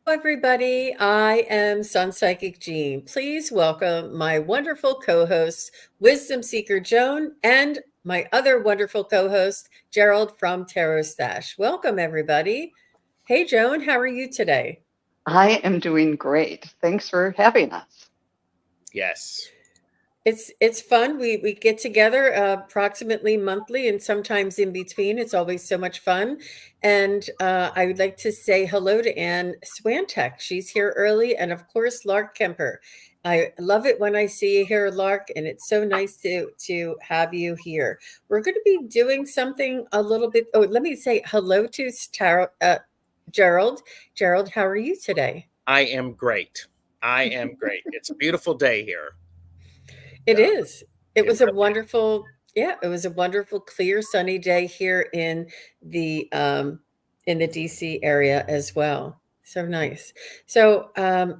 Everybody. I am SunPsychic Jean. Please welcome my wonderful co-host, Wisdom Seeker Joan, and my other wonderful co-host, Gerald from TarotStache. Welcome, everybody. Hey, Joan, how are you today? I am doing great. Thanks for having us. Yes. It's fun. We get together approximately monthly and sometimes in between. It's always so much fun. And I would like to say hello to Anne Swantek. She's here early, and of course Lark Kemper. I love it when I see you here, Lark, and it's so nice to have you here. We're going to be doing something a little bit. Oh, let me say hello to Gerald. Gerald, how are you today? I am great. I am great. It's a beautiful day here. It is. It It was a really wonderful, yeah, it was a wonderful, clear, sunny day here in the DC area as well. So nice. So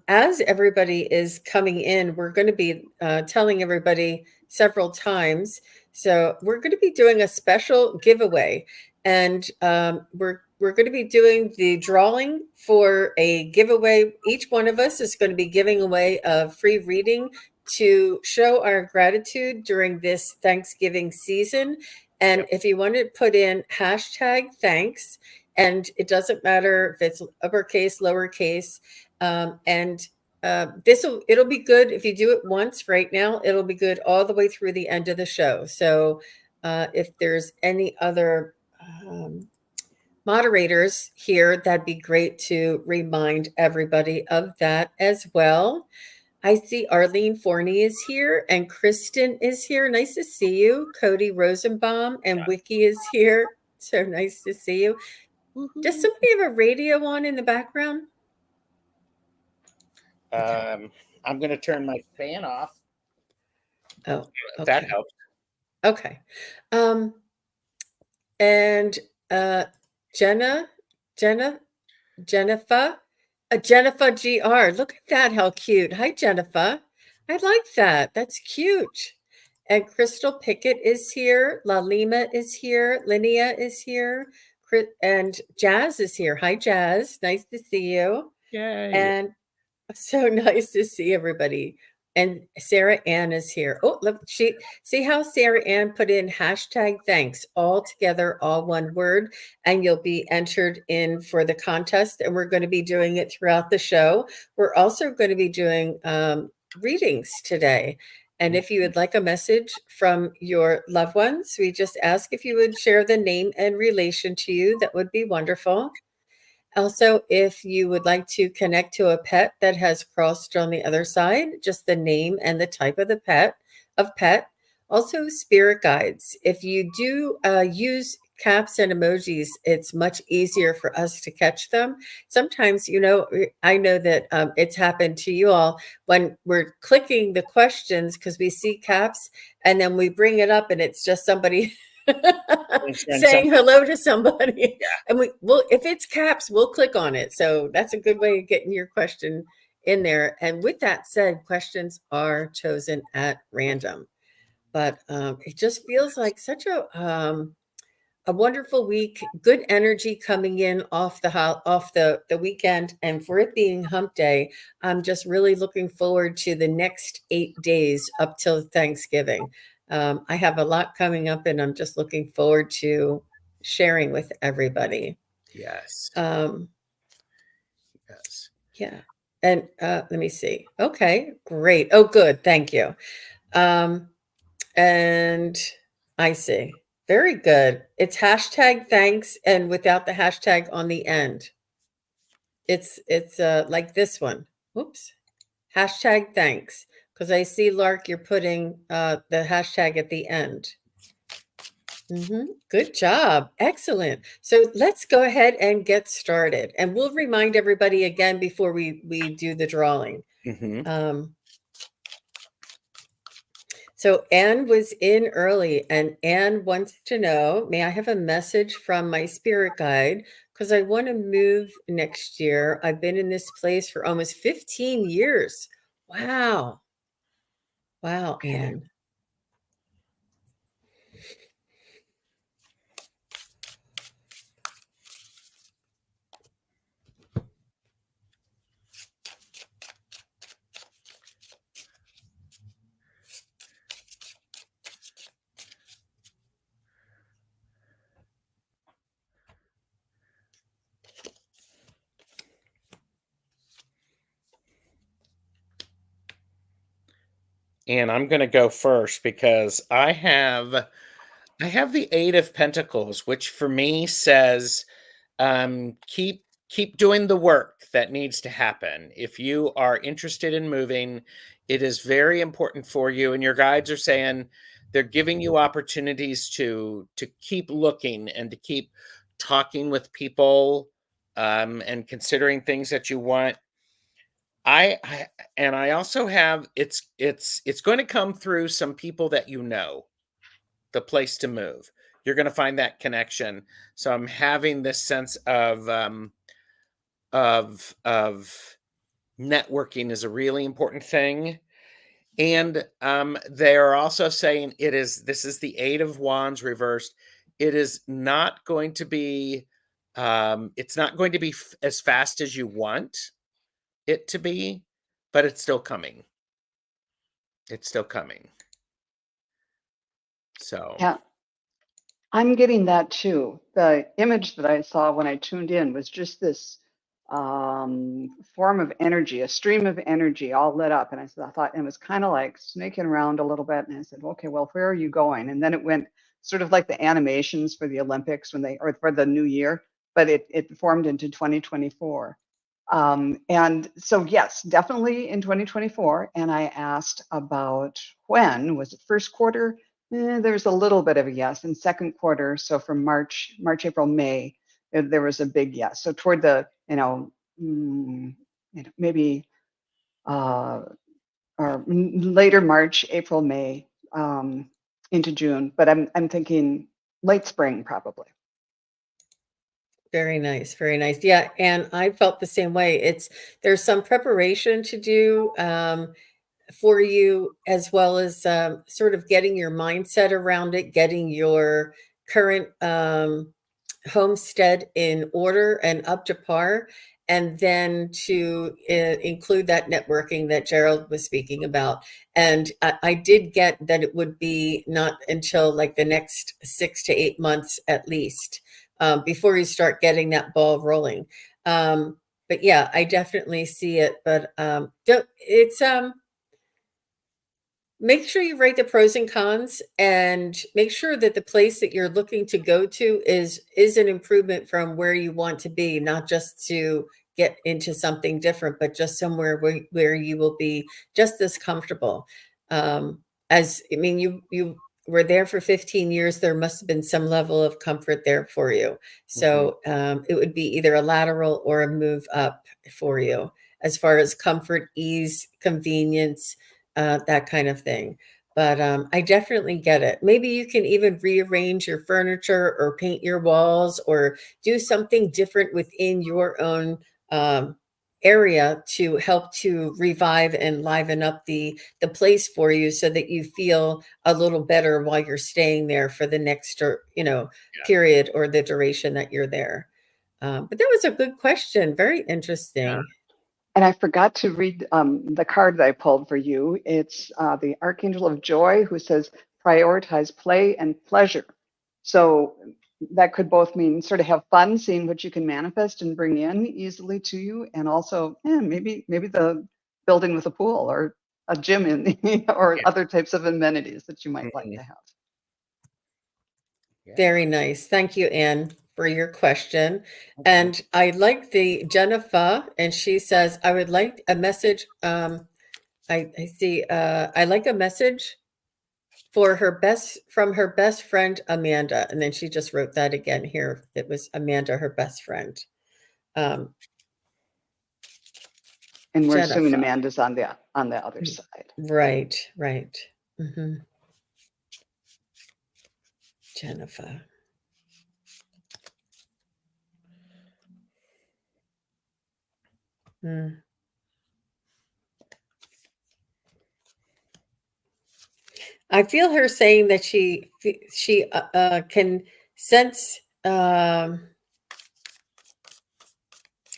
as everybody is coming in, we're going to be telling everybody several times. So we're going to be doing a special giveaway, and we're going to be doing the drawing for a giveaway. Each one of us is going to be giving away a free reading to show our gratitude during this Thanksgiving season. And Yep. if you want to put in hashtag thanks, and it doesn't matter if it's uppercase, lowercase, and it'll be good if you do it once right now. It'll be good all the way through the end of the show. So if there's any other moderators here, that'd be great to remind everybody of that as well. I see Arlene Forney is here and Kristen is here. Nice to see you. Cody Rosenbaum and Wiki is here. So nice to see you. Does somebody have a radio on in the background? I'm going to turn my fan off. Oh, If that okay. helps. Okay. And Jenna, Jennifer, Jennifer GR. Look at that. How cute. Hi, Jennifer. I like that. That's cute. And Crystal Pickett is here. Lalima is here. Linnea is here. And Jazz is here. Hi, Jazz. Nice to see you. Yay. And so nice to see everybody. And Sarah Ann is here. Oh, look, see how Sarah Ann put in hashtag thanks all together, all one word, and you'll be entered in for the contest. And we're going to be doing it throughout the show. We're also going to be doing readings today. And if you would like a message from your loved ones, we just ask if you would share the name and relation to you. That would be wonderful. Also, if you would like to connect to a pet that has crossed on the other side, just the name and the type of the pet. Also, spirit guides. If you do use caps and emojis, it's much easier for us to catch them. Sometimes, I know that it's happened to you all when we're clicking the questions because we see caps and then we bring it up and it's just somebody saying hello to somebody. Yeah. And if it's caps, we'll click on it. So that's a good way of getting your question in there. And with that said, questions are chosen at random. But it just feels like such a wonderful week, good energy coming in off the weekend, and for it being Hump Day, I'm just really looking forward to the next 8 days up till Thanksgiving. I have a lot coming up, and I'm just looking forward to sharing with everybody. Yes. Yes. Yeah. And let me see. Okay, great. Oh, good. Thank you. And I see. Very good. It's hashtag thanks and without the hashtag on the end. It's like this one. Whoops. Hashtag thanks. Because I see, Lark, you're putting the hashtag at the end. Good job. Excellent. So let's go ahead and get started. And we'll remind everybody again before we do the drawing. So Anne was in early, and Anne wants to know, may I have a message from my spirit guide? Because I want to move next year. I've been in this place for almost 15 years. Wow. Wow, Anne. And I'm going to go first because I have the 8 of Pentacles, which for me says keep doing the work that needs to happen. If you are interested in moving, it is very important for you, and your guides are saying they're giving you opportunities to keep looking and to keep talking with people, and considering things that you want. I also have it's going to come through some people that you know, the place to move. You're going to find that connection. So I'm having this sense of networking is a really important thing. And they are also saying this is the 8 of Wands reversed. It is not going to be it's not going to be as fast as you want it to be, but it's still coming. It's still coming. So Yeah, I'm getting that too. The image that I saw when I tuned in was just this form of energy, a stream of energy all lit up. And I thought, and it was kind of like snaking around a little bit. And I said, okay, well, where are you going? And then it went sort of like the animations for the Olympics or for the new year, but it formed into 2024. And so, yes, definitely in 2024. And I asked about when, was it first quarter? There's a little bit of a yes. In second quarter, so from March, April, May, there was a big yes. So toward the, maybe or later March, April, May, into June. But I'm thinking late spring probably. Very nice, very nice. Yeah, and I felt the same way. There's some preparation to do for you, as well as sort of getting your mindset around it, getting your current homestead in order and up to par, and then to include that networking that Gerald was speaking about. And I did get that it would be not until like the next 6 to 8 months at least, before you start getting that ball rolling. But yeah, I definitely see it. But it's make sure you write the pros and cons, and make sure that the place that you're looking to go to is an improvement from where you want to be, not just to get into something different, but just somewhere where you will be just as comfortable. As I mean, you were there for 15 years, there must have been some level of comfort there for you. So it would be either a lateral or a move up for you, as far as comfort, ease, convenience, that kind of thing. But I definitely get it. Maybe you can even rearrange your furniture or paint your walls or do something different within your own area to help to revive and liven up the place for you, so that you feel a little better while you're staying there for the next period or the duration that you're there. But that was a good question. Very interesting. And I forgot to read the card that I pulled for you. It's the Archangel of Joy, who says, prioritize play and pleasure. So that could both mean sort of have fun, seeing what you can manifest and bring in easily to you, and also maybe the building with a pool or a gym or other types of amenities that you might like to have. Yeah. Very nice. Thank you, Anne, for your question. And I like the Jennifer, and she says, I would like a message. I see, I like a message from her best friend, Amanda. And then she just wrote that again here. It was Amanda, her best friend. And we're assuming Jennifer. Amanda's on the other side. Right, right. Jennifer. I feel her saying that she can sense how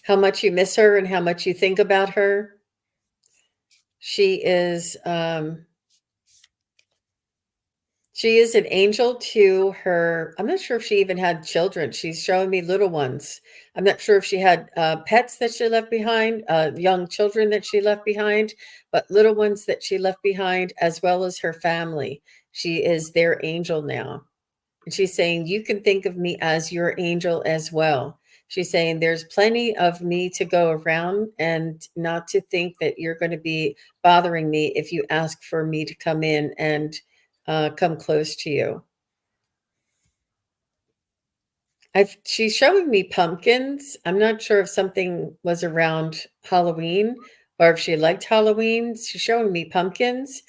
much you miss her and how much you think about her. She is She is an angel to her. I'm not sure if she even had children. She's showing me little ones. I'm not sure if she had pets that she left behind, young children that she left behind, but little ones that she left behind, as well as her family. She is their angel now. And she's saying, you can think of me as your angel as well. She's saying, there's plenty of me to go around, and not to think that you're going to be bothering me if you ask for me to come in and come close to you. She's showing me pumpkins. I'm not sure if something was around Halloween or if she liked Halloween. She's showing me pumpkins.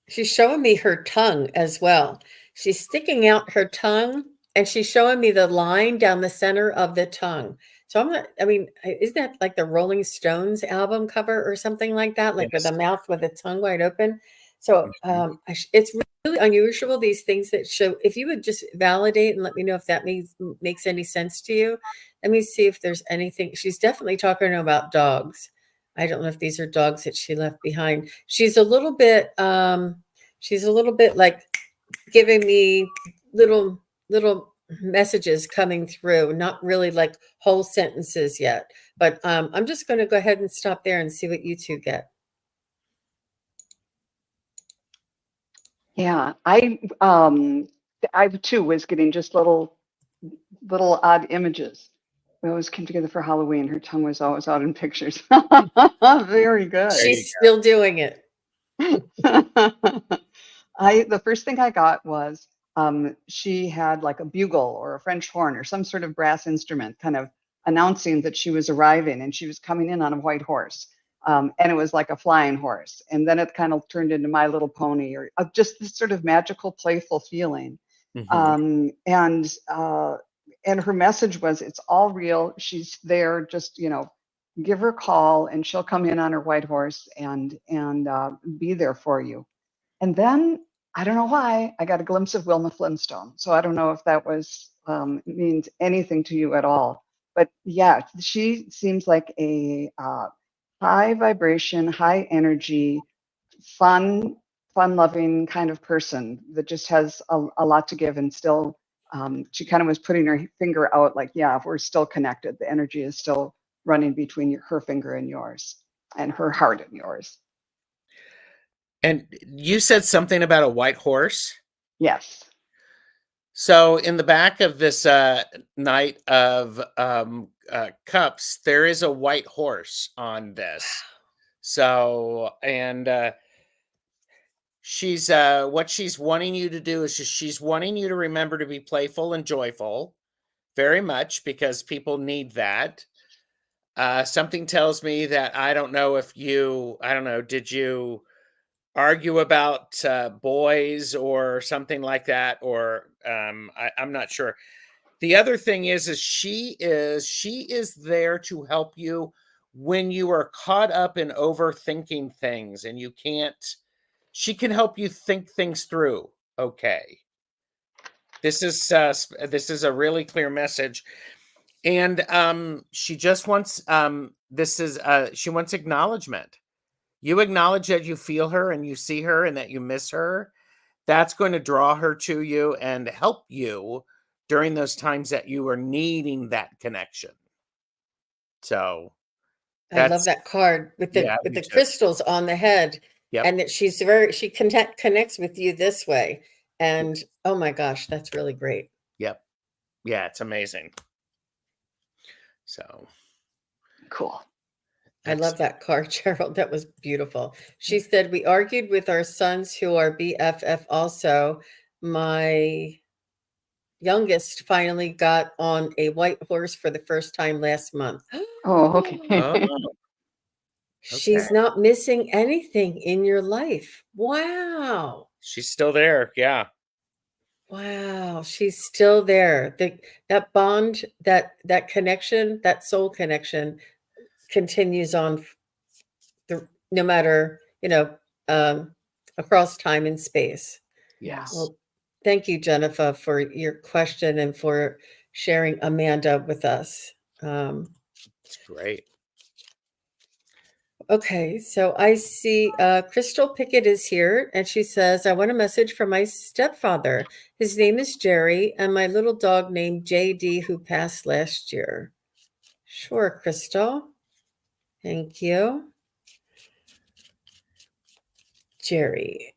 She's showing me her tongue as well. She's sticking out her tongue, and she's showing me the line down the center of the tongue. So I'm not, I mean, isn't that like the Rolling Stones album cover or something like that? Like with Yes. a mouth with a tongue wide open. So Mhm. it's really unusual, these things that show. If you would just validate and let me know if that makes any sense to you. Let me see if there's anything. She's definitely talking about dogs. I don't know if these are dogs that she left behind. She's a little bit like giving me little messages coming through, not really like whole sentences yet. But I'm just going to go ahead and stop there and see what you two get. Yeah, I too was getting just little odd images. We always came together for Halloween. Her tongue was always out in pictures. Very There good. you She's still doing it. The first thing I got was she had like a bugle or a French horn or some sort of brass instrument kind of announcing that she was arriving, and she was coming in on a white horse. And it was like a flying horse. And then it kind of turned into My Little Pony, or just this sort of magical, playful feeling. go. Mhm. And her message was, it's all real. She's there. Just, give her a call and she'll come in on her white horse and be there for you. And then I don't know why I got a glimpse of Wilma Flintstone. So I don't know if that was means anything to you at all. But yeah, she seems like a high vibration, high energy, fun, loving kind of person that just has a lot to give, and still she kind of was putting her finger out like, yeah, we're still connected. The energy is still running between her finger and yours, and her heart and yours. And you said something about a white horse. Yes. So in the back of this Knight of Cups, there is a white horse on this. So, and she's what she's wanting you to do is she's wanting you to remember to be playful and joyful very much, because people need that. Something tells me that, I don't know, did you argue about boys or something like that, or I'm not sure. The other thing is she is there to help you when you are caught up in overthinking things and you can't. She can help you think things through. Okay, this is a really clear message, and she just wants she wants acknowledgement. You acknowledge that you feel her and you see her and that you miss her. That's going to draw her to you and help you during those times that you are needing that connection. So I love that's, that card with yeah, the me too. crystals on the head, Yep. and that she connects with you this way. And oh my gosh, that's really great. Yep. Yeah, it's amazing. So I Cool. love that card, Gerald. That was beautiful. She said, we argued with our sons who are BFF also. My youngest finally got on a white horse for the first time last month. Oh, okay. Oh, okay. She's not missing anything in your life. Wow. She's still there. Yeah. Wow, she's still there. That bond, that connection, that soul connection continues on no matter, um, across time and space. Yeah. Yes. Well, thank you, Jennifer, for your question and for sharing Amanda with us. It's great. Okay, so I see Crystal Pickett is here, and she says, I want a message from my stepfather. His name is Jerry, and my little dog named JD, who passed last year. Sure, Crystal. Thank you. Jerry.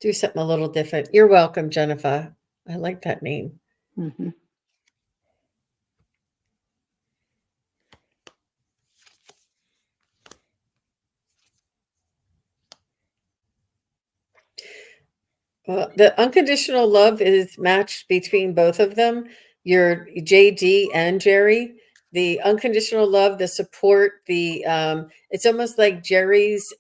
Do something a little different. You're welcome, Jennifer. I like that name. Mhm. Well, the unconditional love is matched between both of them, your JD and Jerry. The unconditional love, the support, it's almost like Jerry's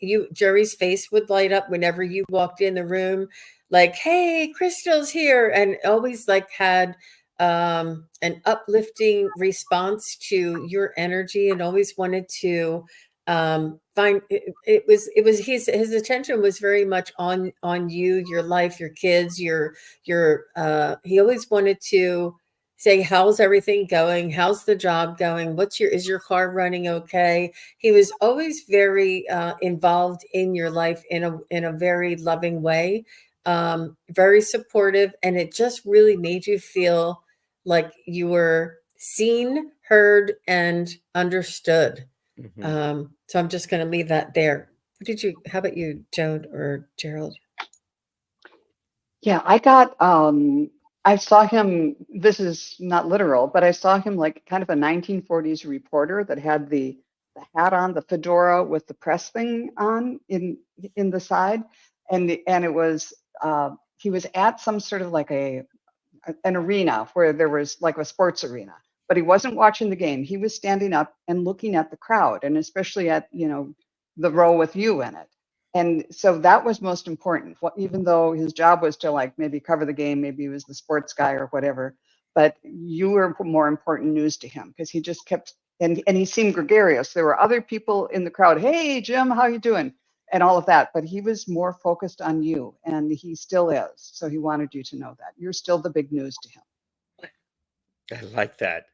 face would light up whenever you walked in the room, like, hey, Crystal's here, and always like had an uplifting response to your energy and always wanted to find it was his attention was very much on you, your life, your kids, your he always wanted to say, how's everything going, how's the job going, is your car running okay. He was always very involved in your life in a very loving way, very supportive, and it just really made you feel like you were seen, heard, and understood. So I'm just going to leave that there. How about you, Joan or Gerald? Yeah, I saw him, this is not literal, but I saw him like kind of a 1940s reporter that had the hat on, the fedora with the press thing on in the side. And it was, he was at some sort of like an arena where there was like a sports arena, but he wasn't watching the game. He was standing up and looking at the crowd, and especially at, the row with you in it. And so that was most important. Even though his job was to like maybe cover the game, maybe he was the sports guy or whatever, but you were more important news to him because he just kept, and he seemed gregarious. There were other people in the crowd. Hey, Jim, how you doing? And all of that, but he was more focused on you, and he still is. So he wanted you to know that you're still the big news to him. I like that.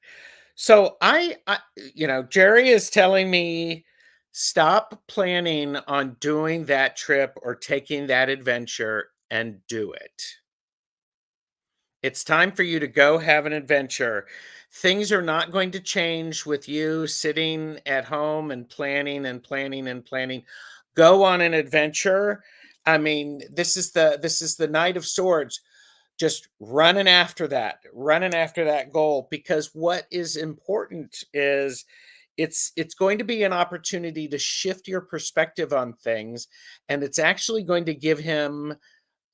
So Jerry is telling me stop planning on doing that trip or taking that adventure and do it. It's time for you to go have an adventure. Things are not going to change with you sitting at home and planning and planning and planning. Go on an adventure. I mean, this is the Knight of Swords, just running after that goal, because what is important is it's going to be an opportunity to shift your perspective on things, and it's actually going to give him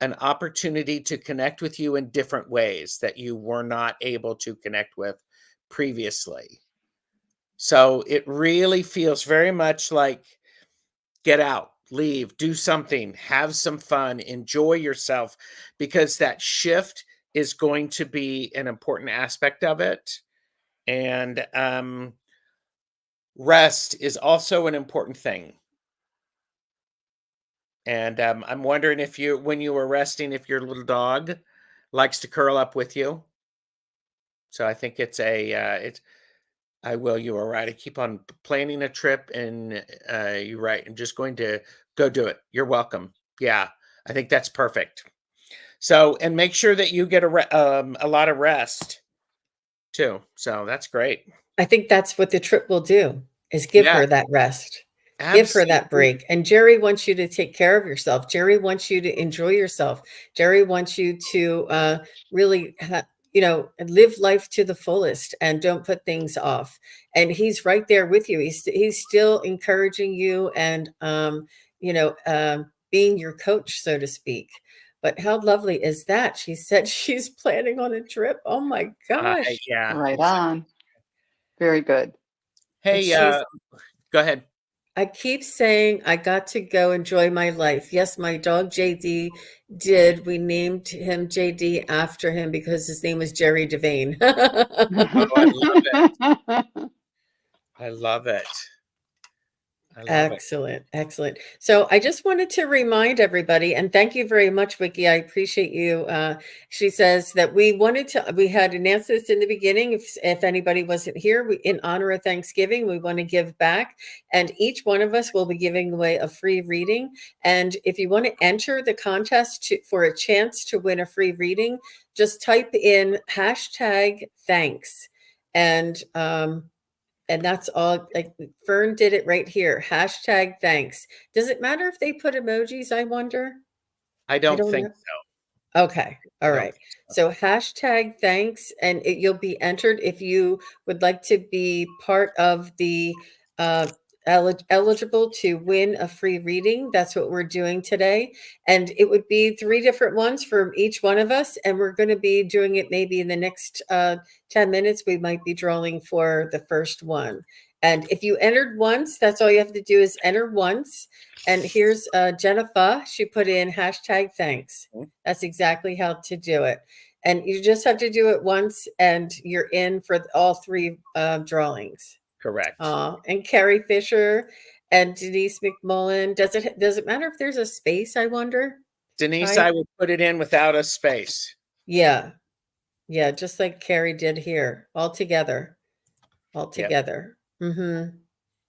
an opportunity to connect with you in different ways that you were not able to connect with previously. So it really feels very much like get out, leave, do something, have some fun, enjoy yourself, because that shift is going to be an important aspect of it. And rest is also an important thing. And I'm wondering if when you were resting, if your little dog likes to curl up with you. So I think you are right. I keep on planning a trip, and you're right. I'm just going to go do it. You're welcome. Yeah, I think that's perfect. So, and make sure that you get a lot of rest too. So that's great. I think that's what the trip will do, is give Yeah, her that rest. Give her that absolutely. break. And Jerry wants you to take care of yourself. Jerry wants you to enjoy yourself. Jerry wants you to really, live life to the fullest and don't put things off. And he's right there with you. He's still encouraging you and, being your coach, so to speak. But how lovely is that? She said she's planning on a trip. Oh my gosh. Yeah. Right on. Very good. And Hey, she's go ahead. I keep saying I got to go enjoy my life. Yes, my dog JD did. We named him JD after him because his name was Jerry Devane. Oh, I love it. I love it. I love it. Excellent, excellent. So I just wanted to remind everybody, and thank you very much, Vicky. I appreciate you. She says that we had announced this in the beginning. If anybody wasn't here, in honor of Thanksgiving, we want to give back, and each one of us will be giving away a free reading. And if you want to enter the contest for a chance to win a free reading, just type in #thanks, and that's all. Like Fern did it right here. #thanks. Does it matter if they put emojis? I wonder. I I don't don't think know. so. Okay. All I don't right. think So #thanks, and you'll be entered if you would like to be part of the uh, eligible to win a free reading. That's what we're doing today. And it would be 3 different ones from each one of us. And we're going to be doing it maybe in the next 10 minutes. We might be drawing for the first one. And if you entered once, that's all you have to do is enter once. And here's Jennifer. She put in #thanks. so. That's exactly how to do it. And you just have to do it once and you're in for all 3 drawings. Correct. And Carrie Fisher and Denise McMullen. Does it matter if there's a space, I wonder? Denise, Right? I would put it in without a space. Yeah. Yeah, just like Carrie did here. All together. All Yep. together. Mm-hmm.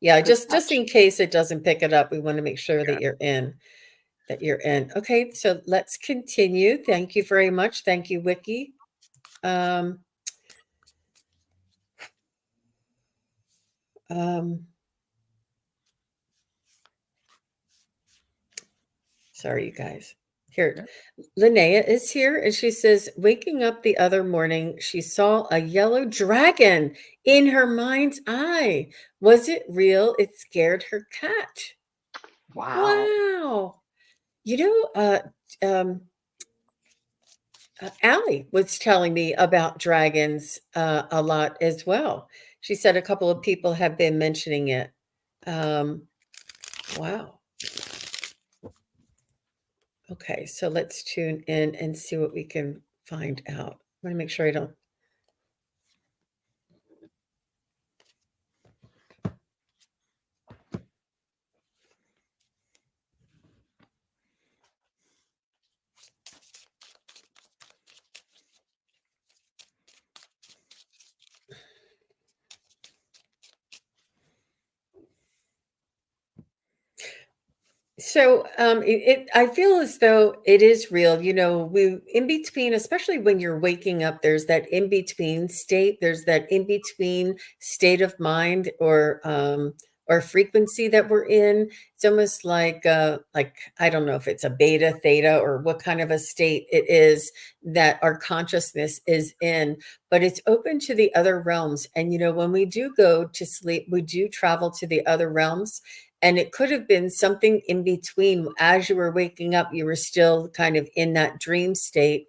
Yeah, Good just catch. in case it doesn't pick it up, we want to make sure Yeah. that you're in. Okay, so let's continue. Thank you very much. Thank you, Wiki. Sorry, you guys. Here, Linnea is here, and she says, waking up the other morning, she saw a yellow dragon in her mind's eye. Was it real? It scared her cat. Wow. Wow. You know, Allie was telling me about dragons a lot as well. She said a couple of people have been mentioning it. Wow. Okay, so let's tune in and see what we can find out. I want to make sure I don't. So I feel as though it is real. You know, we in between, especially when you're waking up, there's that in between state. There's that in between state of mind or frequency that we're in. It's almost like I don't know if it's a beta, theta, or what kind of a state it is that our consciousness is in, but it's open to the other realms. And you know, when we do go to sleep, we do travel to the other realms, and it could have been something in between. As you were waking up, you were still kind of in that dream state.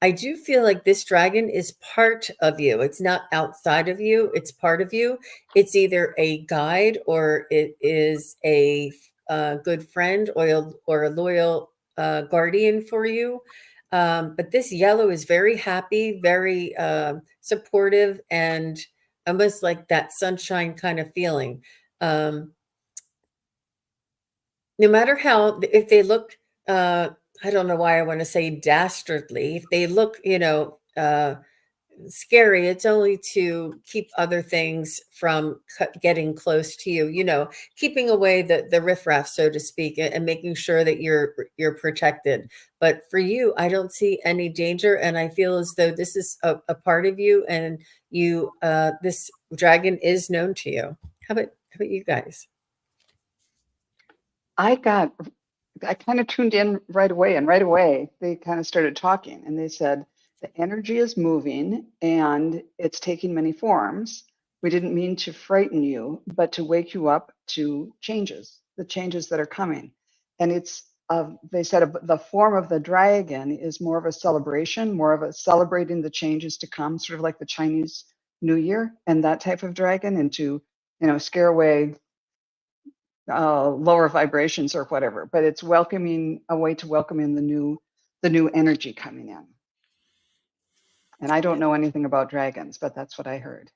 I do feel like this dragon is part of you. It's not outside of you, it's part of you. It's either a guide or it is a good friend or a loyal guardian for you. But this yellow is very happy, very supportive, and almost like that sunshine kind of feeling. Um, no matter how, if they look, I don't know why I want to say dastardly, if they look, scary, it's only to keep other things from getting close to you, keeping away the riffraff, so to speak, and making sure that you're protected. But for you, I don't see any danger, and I feel as though this is a part of you, and this dragon is known to you. How about you guys? I kind of tuned in right away, and right away they kind of started talking, and they said the energy is moving and it's taking many forms. We didn't mean to frighten you, but to wake you up to the changes that are coming. And they said the form of the dragon is more of a celebration, more of a celebrating the changes to come, sort of like the Chinese New Year and that type of dragon, and to scare away lower vibrations or whatever, but it's a way to welcome in the new energy coming in. And I don't know anything about dragons, but that's what I heard.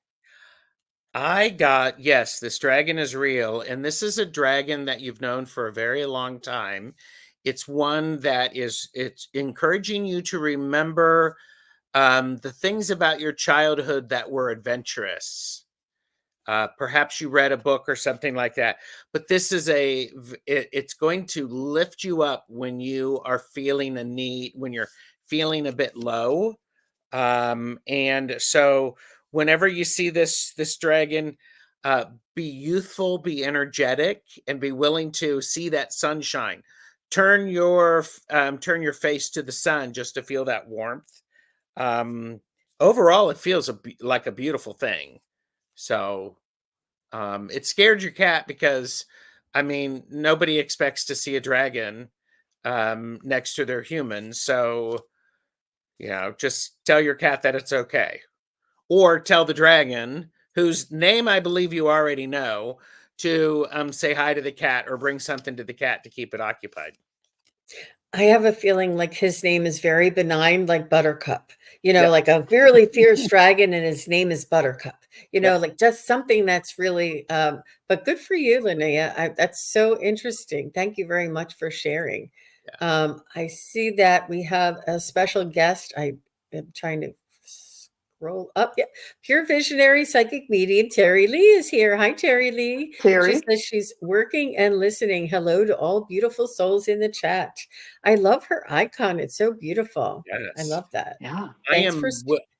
I got, yes, this dragon is real. And this is a dragon that you've known for a very long time. It's one that it's encouraging you to remember the things about your childhood that were adventurous. Perhaps you read a book or something like that. But this is it's going to lift you up when you are feeling a need, when you're feeling a bit low. And so whenever you see this dragon, be youthful, be energetic, and be willing to see that sunshine. Turn your face to the sun just to feel that warmth. Um, Overall, it feels like a beautiful thing. So it scared your cat because, I mean, nobody expects to see a dragon next to their human. So, just tell your cat that it's okay. Or tell the dragon, whose name I believe you already know, to say hi to the cat or bring something to the cat to keep it occupied. I have a feeling like his name is very benign, like Buttercup, Yep. like a really fierce dragon, and his name is Buttercup, Yep. like just something that's really, but good for you, Linnea. That's so interesting. Thank you very much for sharing. Yeah. I see that we have a special guest. I am trying to scroll up. Yeah. Pure visionary psychic medium Terry Lee is here. Hi, Terry Lee. She Terry, says she's working and listening. Hello to all beautiful souls in the chat. I love her icon. It's so beautiful. I Yes. love that. yeah. Thanks for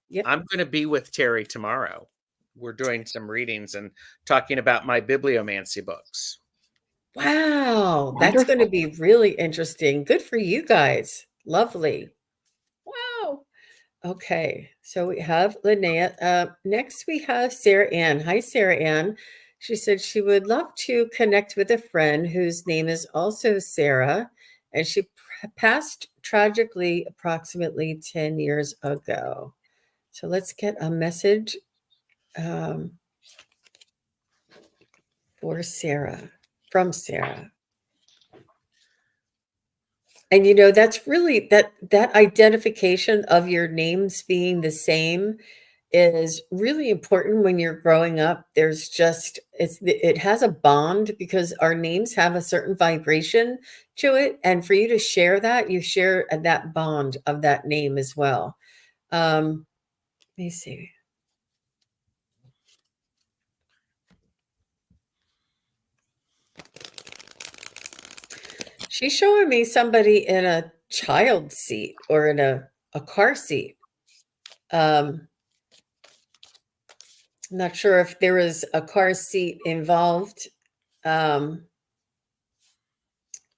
yep. I'm going to be with Terry tomorrow. We're doing some readings and talking about my bibliomancy books. Wow, that's going to Wonderful. be really interesting. Good for you guys. Lovely. Wow. Okay, so we have Linnea. Next, we have Sarah Ann. Hi, Sarah Ann. She said she would love to connect with a friend whose name is also Sarah, and she passed tragically approximately 10 years ago. So let's get a message for Sarah, from Sarah. And that's really that identification of your names being the same is really important when you're growing up. There's just it has a bond because our names have a certain vibration to it, and for you to share that, you share that bond of that name as well. Let me see. She's showing me somebody in a child seat or in a car seat. I'm not sure if there was a car seat involved. And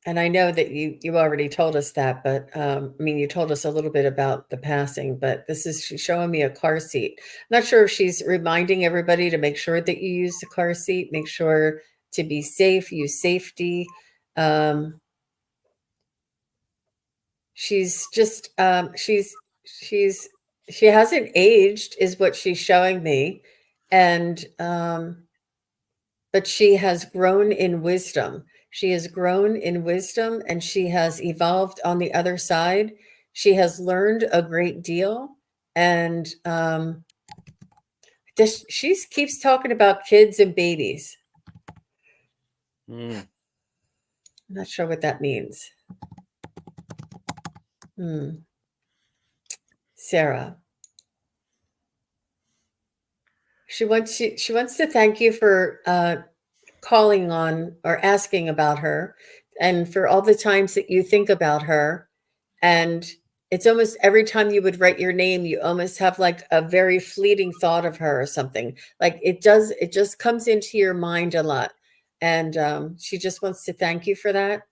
I know that you already told us that, but I mean, you told us a little bit about the passing, but she's showing me a car seat. I'm not sure if she's reminding everybody to make sure that you use the car seat, make sure to be safe, use safety. She's just she hasn't aged is what she's showing me, and but she has grown in wisdom. She has grown in wisdom, and she has evolved on the other side. She has learned a great deal, and she keeps talking about kids and babies. Mm. I'm not sure what that means. Sarah. She wants to thank you for calling on or asking about her, and for all the times that you think about her. And it's almost every time you would write your name, you almost have like a very fleeting thought of her or something. Like it just comes into your mind a lot. And she just wants to thank you for that.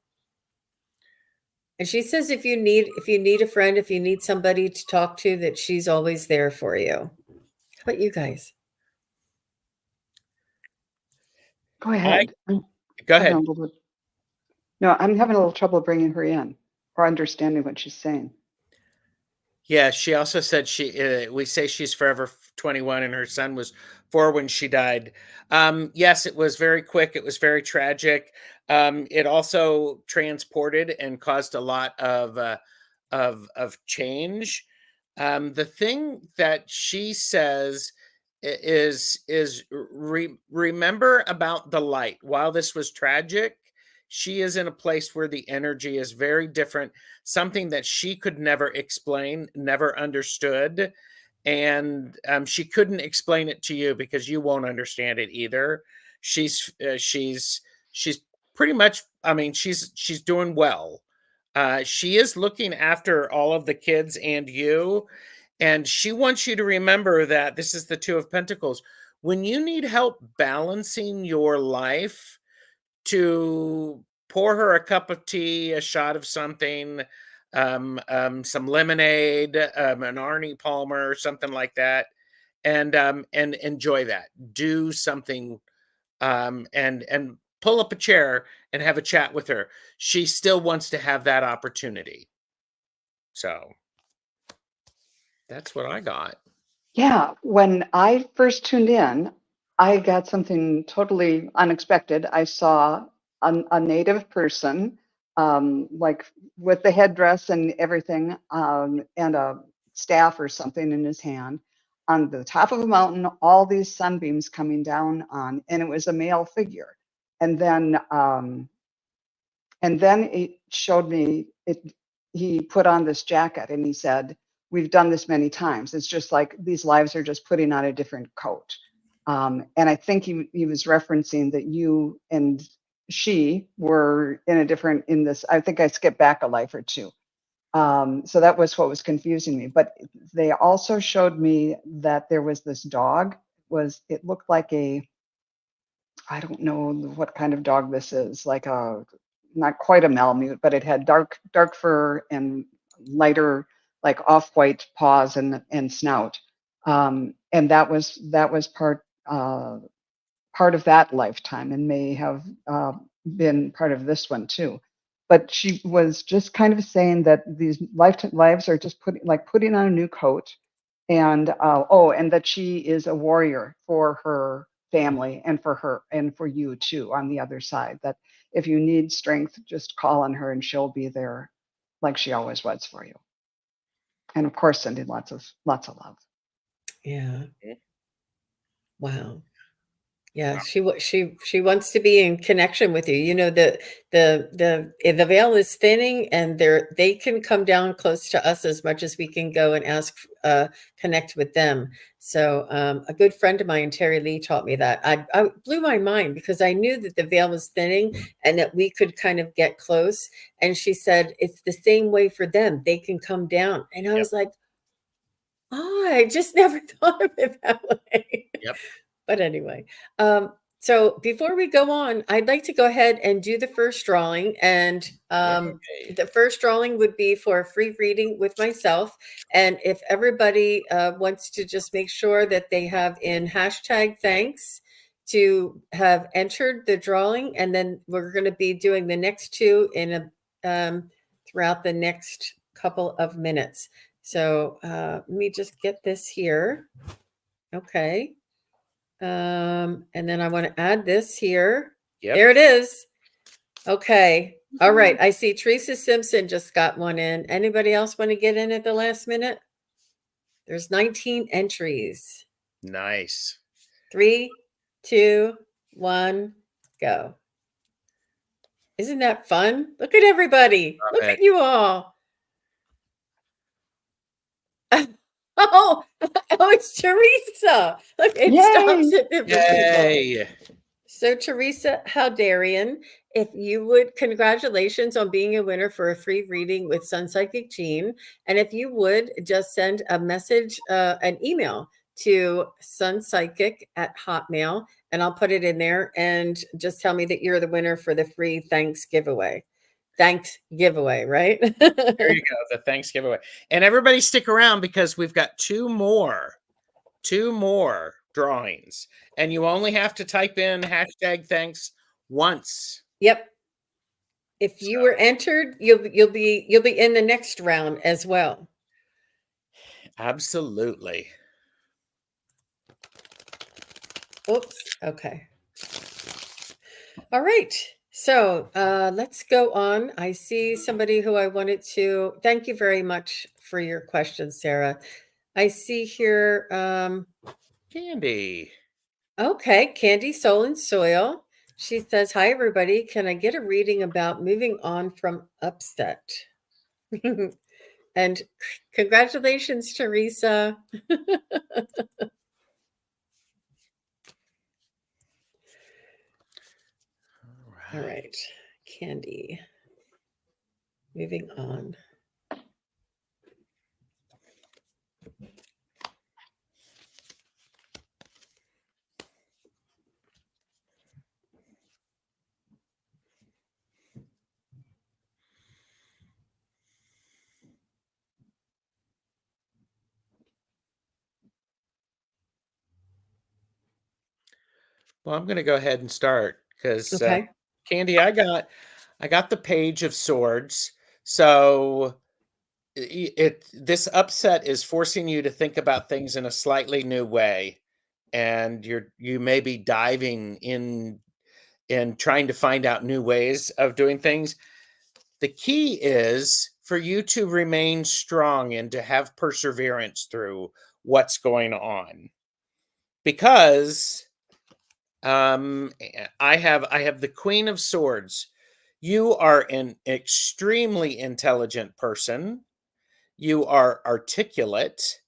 And she says if you need a friend, if you need somebody to talk to, that she's always there for you. How about you guys? Go ahead. Go ahead. No, I'm having a little trouble bringing her in or understanding what she's saying. Yeah, she also said we say she's forever 21 and her son was 4 when she died. Yes, it was very quick. It was very tragic. It also transported and caused a lot of change. The thing that she says remember about the light. While this was tragic, she is in a place where the energy is very different, something that she could never explain, never understood. And she couldn't explain it to you because you won't understand it either. She's pretty much, I mean, she's doing well. She is looking after all of the kids and you, and she wants you to remember that this is the Two of Pentacles. When you need help balancing your life, to pour her a cup of tea, a shot of something, some lemonade, an Arnie Palmer, or something like that, and enjoy that. Do something, and pull up a chair and have a chat with her. She still wants to have that opportunity. So that's what I got. Yeah, when I first tuned in, I got something totally unexpected. I saw a native person, like with the headdress and everything, and a staff or something in his hand on the top of a mountain, all these sunbeams coming down on, and it was a male figure. And then it showed me it. He put on this jacket and he said, "We've done this many times. It's just like these lives are just putting on a different coat." And I think he was referencing that you and she were in a different in this. I think I skipped back a life or two. So that was what was confusing me. But they also showed me that there was this dog. It looked like a, I don't know what kind of dog this is, like a, not quite a Malamute, but it had dark fur and lighter, like off-white paws and snout. And that was part of that lifetime, and may have been part of this one too. But she was just kind of saying that these lives are just putting on a new coat, and and that she is a warrior for her family and for her and for you too on the other side. That if you need strength, just call on her and she'll be there, like she always was for you. And of course, sending lots of love. Yeah. Wow. Yeah, she wants to be in connection with you. You know, the veil is thinning, and they can come down close to us as much as we can go and ask, connect with them. So a good friend of mine, Terry Lee, taught me that. I blew my mind because I knew that the veil was thinning and that we could kind of get close. And she said it's the same way for them. They can come down, and I Yep. was like, oh, I just never thought of it that way. Yep. But anyway, so before we go on, I'd like to go ahead and do the first drawing. And Yay. the first drawing would be for a free reading with myself. And if everybody wants to just make sure that they have in hashtag thanks to have entered the drawing, and then we're going to be doing the next two in throughout the next couple of minutes. So let me just get this here. Okay. And then I want to add this here. Yep. There it is. Okay. All right. I see Teresa Simpson just got one in. Anybody else want to get in at the last minute? There's 19 entries. Nice. 3, 2, 1, go. Isn't that fun? Look at everybody. Love Look it. at you all. Oh, it's Teresa. Look, it stops at different people. Yay. So Teresa Haldarian, if you would, congratulations on being a winner for a free reading with SunPsychic Jean. And if you would just send a message, an email to sunpsychic@hotmail, and I'll put it in there, and just tell me that you're the winner for the free thanks giveaway. Thanks giveaway, right? There you go, the thanks giveaway. And everybody stick around because we've got two more drawings, and you only have to type in hashtag thanks once. Yep. If you were entered, you'll be in the next round as well. Absolutely. Oops. Okay. All right. So let's go on. I see somebody who I wanted to thank you very much for your question, Sarah. I see here Candy. Okay, Candy, Soul, and Soil. She says, "Hi, everybody. Can I get a reading about moving on from upset?" And congratulations, Teresa. All right, Candy. Moving on. Well, I'm going to go ahead and start because Okay. Candy, I got the Page of Swords. So this upset is forcing you to think about things in a slightly new way, and you may be diving in and trying to find out new ways of doing things. The key is for you to remain strong and to have perseverance through what's going on, because I have the Queen of Swords. You are an extremely intelligent person. You are articulate.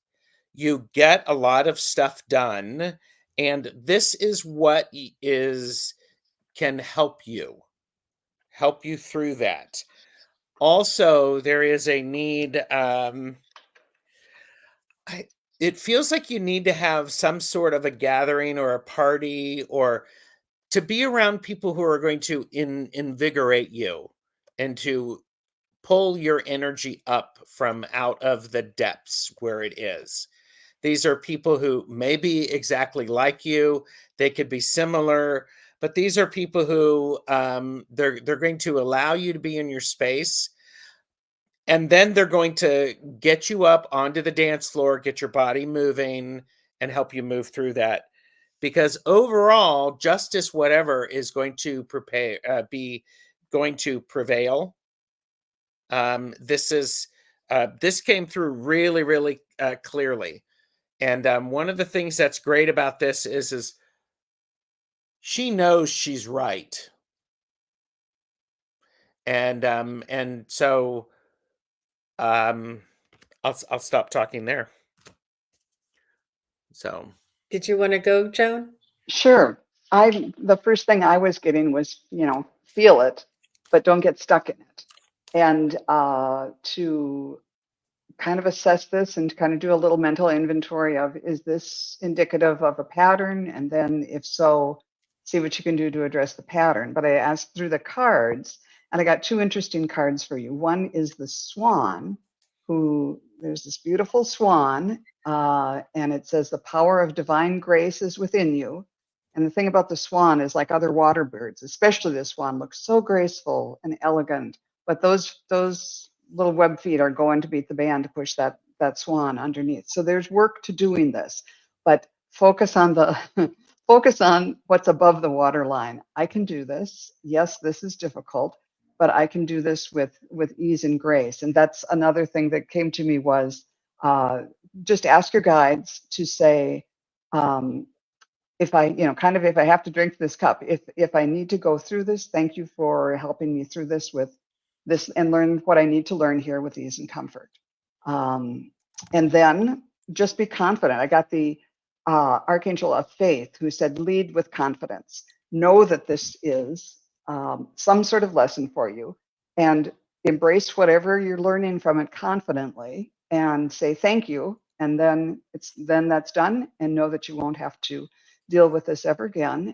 You get a lot of stuff done, and this is what is can help you through that. Also, there is a need. It feels like you need to have some sort of a gathering or a party, or to be around people who are going to invigorate you and to pull your energy up from out of the depths where it is. These are people who may be exactly like you. They could be similar, but these are people who they're going to allow you to be in your space, and then they're going to get you up onto the dance floor, get your body moving, and help you move through that. Because overall, justice, whatever, is going to be going to prevail. This came through really, really clearly. And one of the things that's great about this is she knows she's right, and so um, I'll stop talking there. So Did you want to go, Joan? Sure. The first thing I was getting was, feel it, but don't get stuck in it. And to kind of assess this and kind of do a little mental inventory of, is this indicative of a pattern? And then if so, see what you can do to address the pattern. But I asked through the cards, and I got two interesting cards for you. One is the swan, who there's this beautiful swan, and it says the power of divine grace is within you. And the thing about the swan is, like other water birds, especially this swan, looks so graceful and elegant, but those little web feet are going to beat the band to push that swan underneath. So there's work to doing this, but focus on the focus on what's above the water line. I can do this. Yes, this is difficult, but I can do this with ease and grace. And that's another thing that came to me was just ask your guides to say, if I, if I have to drink this cup, if I need to go through this, thank you for helping me through this with this and learn what I need to learn here with ease and comfort. And then just be confident. I got the Archangel of Faith who said, lead with confidence. Know that this is some sort of lesson for you, and embrace whatever you're learning from it confidently and say thank you. And then that's done, and know that you won't have to deal with this ever again,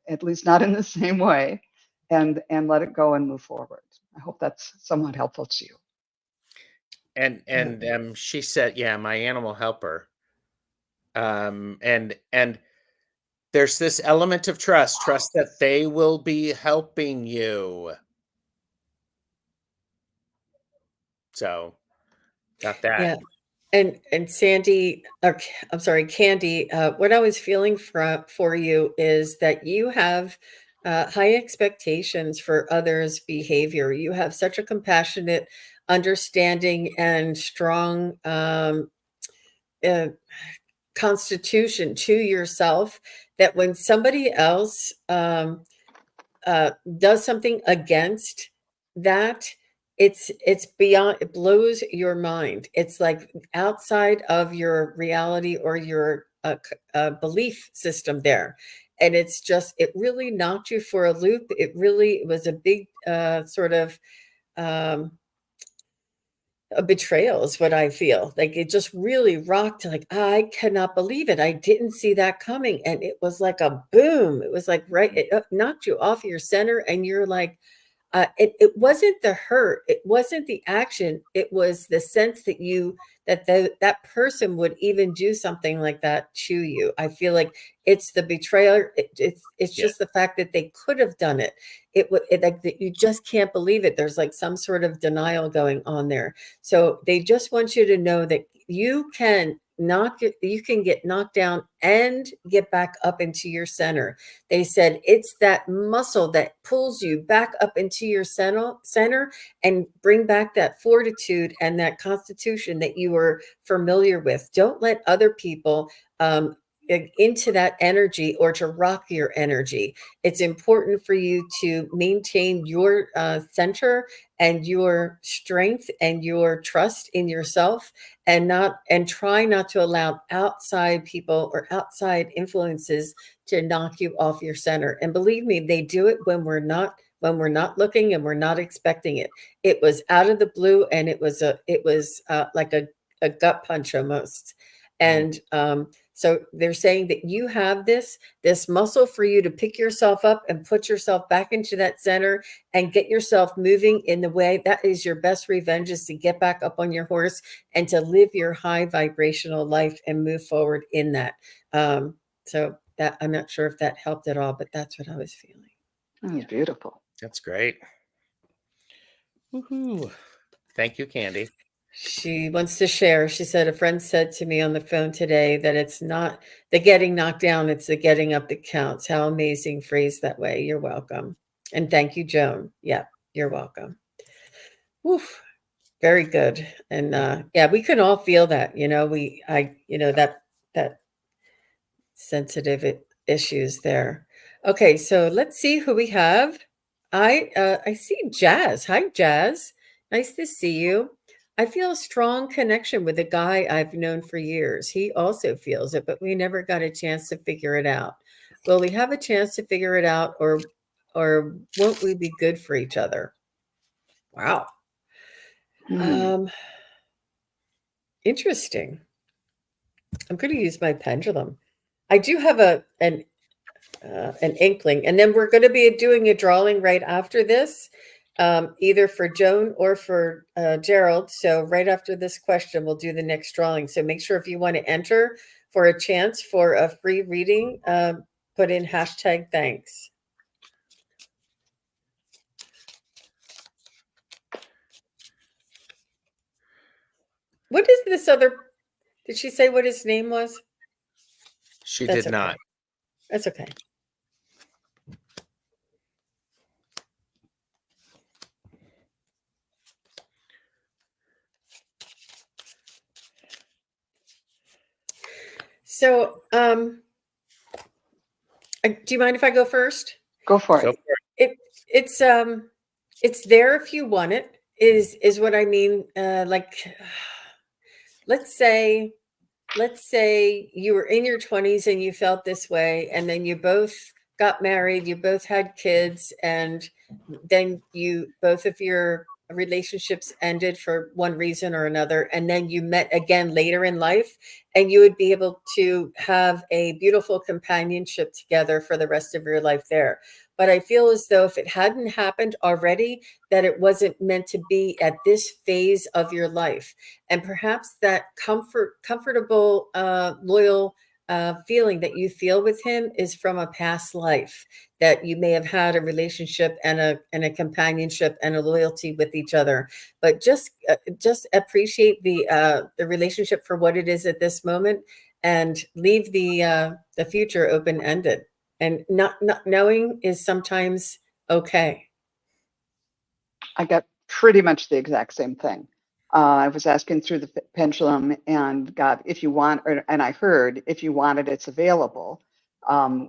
at least not in the same way, and let it go and move forward. I hope that's somewhat helpful to you. and she said, yeah, my animal helper. And there's this element of trust that they will be helping you. So got that. Yeah. And Sandy, or I'm sorry, Candy, what I was feeling for you is that you have high expectations for others' behavior. You have such a compassionate, understanding, and strong constitution to yourself that when somebody else does something against that, it's beyond, it blows your mind. It's like outside of your reality or your belief system there. And it's just, it really knocked you for a loop. It really was a big sort of um, a betrayal is what I feel. Like it just really rocked. Like, I cannot believe it. I didn't see that coming. And it was like a boom. It was like, right, it knocked you off your center. And you're like, it wasn't the hurt, it wasn't the action, it was the sense that that person would even do something like that to you. I feel like it's the betrayal. It's just the fact that they could have done it. It would like that you just can't believe it. There's like some sort of denial going on there. So they just want you to know that you can get knocked down and get back up into your center. They said it's that muscle that pulls you back up into your center and bring back that fortitude and that constitution that you were familiar with. Don't let other people into that energy or to rock your energy. It's important for you to maintain your center and your strength and your trust in yourself, and try not to allow outside people or outside influences to knock you off your center. And believe me, they do it when we're not looking and we're not expecting it. It was out of the blue, and it was like a gut punch almost. And so they're saying that you have this muscle for you to pick yourself up and put yourself back into that center and get yourself moving in the way that is your best revenge, is to get back up on your horse and to live your high vibrational life and move forward in that. So that, I'm not sure if that helped at all, but that's what I was feeling. That was beautiful. That's great. Woohoo. Thank you, Candy. She wants to share. She said, a friend said to me on the phone today that it's not the getting knocked down, it's the getting up that counts. How amazing, phrased that way. You're welcome. And thank you, Joan. Yeah, you're welcome. Oof, very good. And yeah, we can all feel that, that sensitive issues there. Okay, so let's see who we have. I see Jazz. Hi, Jazz. Nice to see you. I feel a strong connection with a guy I've known for years. He also feels it, but we never got a chance to figure it out. Will we have a chance to figure it out, or won't we be good for each other? Wow. Interesting. I'm going to use my pendulum. I do have an inkling, and then we're going to be doing a drawing right after this, either for Joan or for Gerald. So right after this question, we'll do the next drawing. So make sure, if you want to enter for a chance for a free reading, put in #thanks. What is this other? Did she say what his name was? She That's did okay. not. That's okay. So, do you mind if I go first? Go for it. It's there if you want it, is what I mean. Like, let's say you were in your 20s and you felt this way, and then you both got married, you both had kids, and then both of your relationships ended for one reason or another, and then you met again later in life, and you would be able to have a beautiful companionship together for the rest of your life there. But I feel as though if it hadn't happened already, that it wasn't meant to be at this phase of your life. And perhaps that comfortable, loyal feeling that you feel with him is from a past life, that you may have had a relationship and a companionship and a loyalty with each other. But just appreciate the relationship for what it is at this moment, and leave the future open ended. And not knowing is sometimes okay. I got pretty much the exact same thing. I was asking through the pendulum and got if you want, and I heard if you want it, it's available.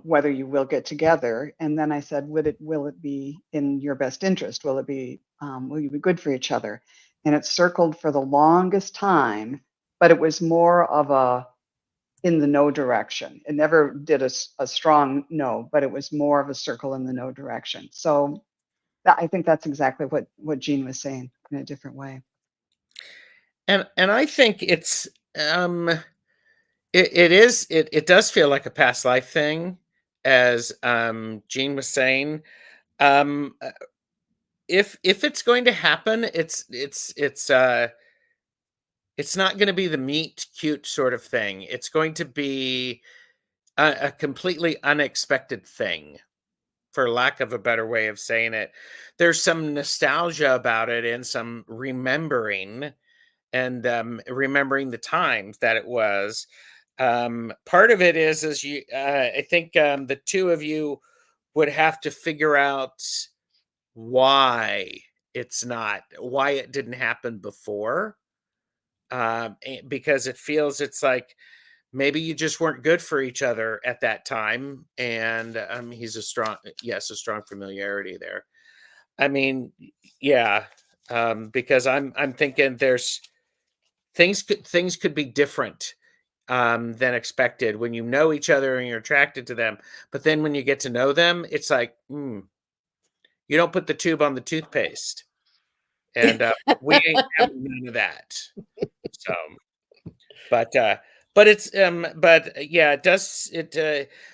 Whether you will get together, and then I said, will it be in your best interest? Will you be good for each other? And it circled for the longest time, but it was more of a in the no direction. It never did a strong no, but it was more of a circle in the no direction. So I think that's exactly what Jean was saying in a different way. And I think it's it does feel like a past life thing, as Jean was saying. Um, uh, if it's going to happen, it's not going to be the meet cute sort of thing. It's going to be a completely unexpected thing, for lack of a better way of saying it. There's some nostalgia about it and some remembering, and remembering the time that it was. Part of it is you. I think the two of you would have to figure out why why it didn't happen before. Because it feels it's like maybe you just weren't good for each other at that time, and he's a strong familiarity there. I mean, yeah, because I'm thinking there's things could be different than expected when you know each other and you're attracted to them, but then when you get to know them, it's like you don't put the tube on the toothpaste, and we ain't having none of that. So, but yeah, it does it.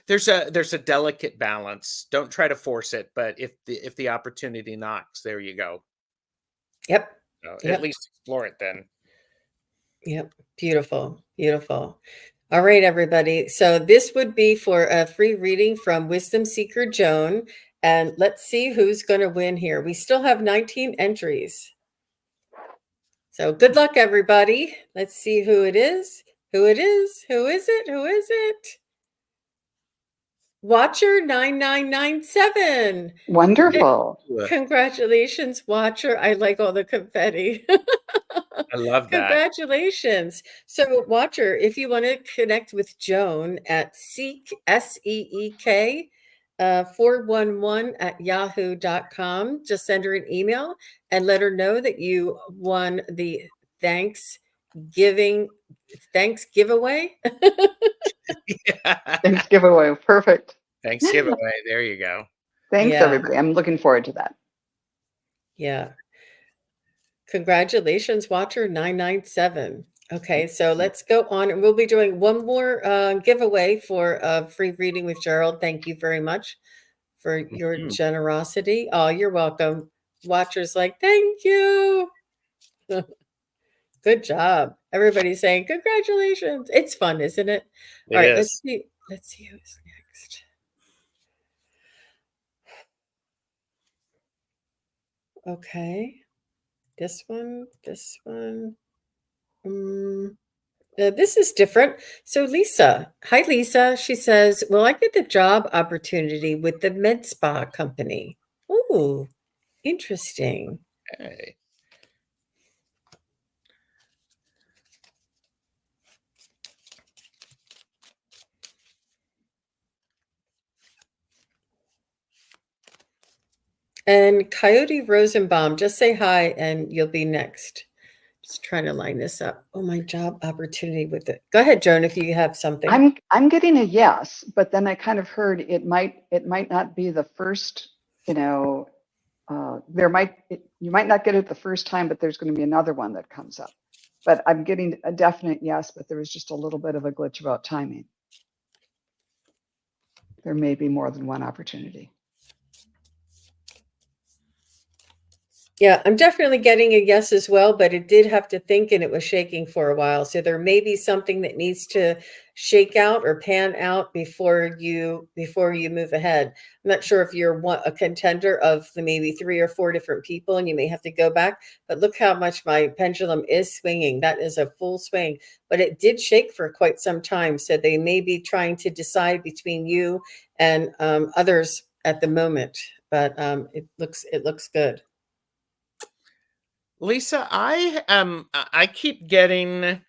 There's a delicate balance. Don't try to force it, but if the opportunity knocks, there you go. Yep. So Yep. at least explore it then. Yep. Beautiful. Beautiful. All right, everybody. So this would be for a free reading from Wisdom Seeker Joan. And let's see who's going to win here. We still have 19 entries. So good luck, everybody. Let's see who it is. Who it is. Who is it? Who is it? Watcher 9997. Wonderful. Congratulations, Watcher. I like all the confetti. I love that. Congratulations. So, Watcher, if you want to connect with Joan at Seek, SEEK, 411 at yahoo.com, just send her an email and let her know that you won the thanks giveaway. Yeah. Thanks giveaway. Perfect. Thanks giveaway. There you go. Thanks, Yeah. everybody. I'm looking forward to that. Yeah. Congratulations, Watcher 997. Okay, so let's go on, and we'll be doing one more giveaway for a free reading with Gerald. Thank you very much for your generosity. Oh, you're welcome. Watcher's like, thank you. Good job. Everybody's saying congratulations. It's fun, isn't it? It All right, is. let's see. Let's see who's next. Okay. This one. This is different. So Lisa, hi Lisa. She says, "Will I get the job opportunity with the med spa company?" Ooh, interesting. Okay. And Coyote Rosenbaum, just say hi, and you'll be next. Just trying to line this up. Oh, my job opportunity with it. Go ahead, Joan, if you have something. I'm getting a yes, but then I kind of heard it might not be the first. You know, you might not get it the first time, but there's going to be another one that comes up. But I'm getting a definite yes, but there was just a little bit of a glitch about timing. There may be more than one opportunity. Yeah, I'm definitely getting a yes as well, but it did have to think and it was shaking for a while. So there may be something that needs to shake out or pan out before you move ahead. I'm not sure if you're a contender of the maybe 3 or 4 different people and you may have to go back, but look how much my pendulum is swinging. That is a full swing, but it did shake for quite some time. So they may be trying to decide between you and others at the moment, but it looks good. Lisa, I keep getting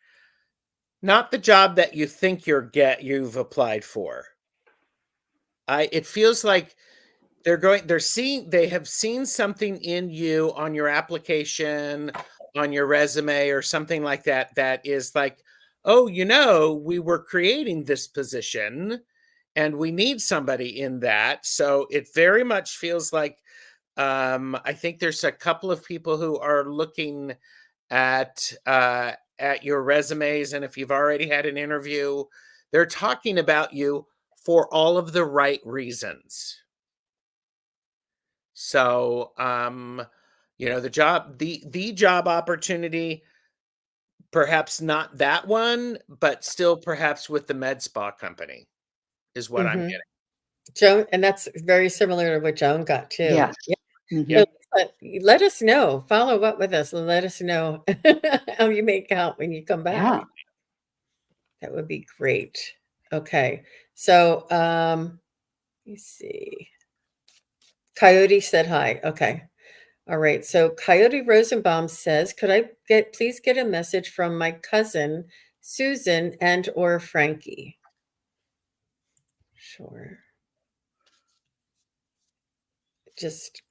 not the job that you think you've applied for. It feels like they have seen something in you on your application, on your resume or something like that, that is like, oh, we were creating this position and we need somebody in that. So it very much feels like, I think there's a couple of people who are looking at your resumes, and if you've already had an interview, they're talking about you for all of the right reasons. So, the job opportunity, perhaps not that one, but still perhaps with the med spa company is what I'm Mhm. getting. Joan, and that's very similar to what Joan got too. Yes. Yeah. Mhm. So let us know. Follow up with us and let us know how you make out when you come back. Yeah. That would be great. Okay. So let me see. Coyote said hi. Okay. All right. So Coyote Rosenbaum says, could I please get a message from my cousin Susan and or Frankie? Sure. Just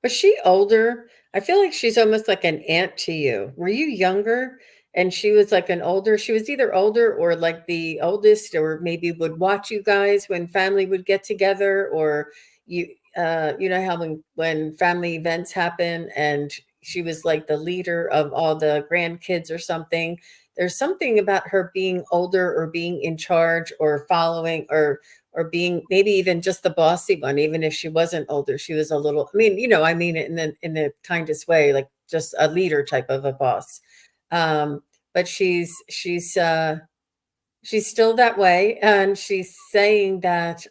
was she older? I feel like she's almost like an aunt to you. Were you younger and she was like an older? She was either older or like the oldest, or maybe would watch you guys when family would get together, or you you know how when family events happen and she was like the leader of all the grandkids or something. There's something about her being older or being in charge or following or being maybe even just the bossy one, even if she wasn't older, she was a little, I mean, I mean it in the kindest way, like just a leader type of a boss. But she's still that way, and she's saying that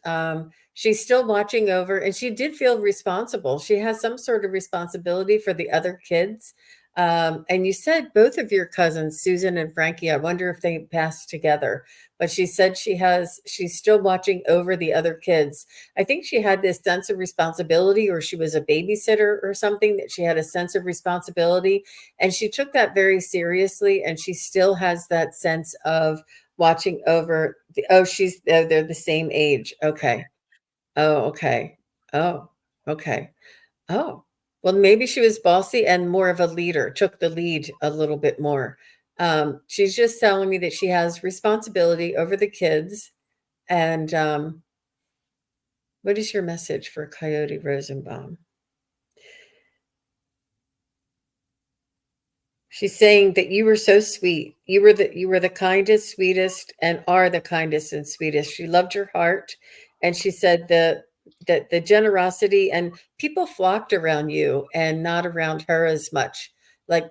she's still watching over, and she did feel responsible. She has some sort of responsibility for the other kids. And you said both of your cousins, Susan and Frankie, I wonder if they passed together. But she said she's still watching over the other kids. I think she had this sense of responsibility, or she was a babysitter or something, that she had a sense of responsibility. And she took that very seriously. And she still has that sense of watching over they're the same age. Okay. Oh, okay. Oh, okay. Oh, well, maybe she was bossy and more of a leader, took the lead a little bit more. She's just telling me that she has responsibility over the kids. And what is your message for Coyote Rosenbaum? She's saying that you were so sweet. You were the kindest, sweetest, and are the kindest and sweetest. She loved your heart, and she said that the generosity, and people flocked around you and not around her as much. Like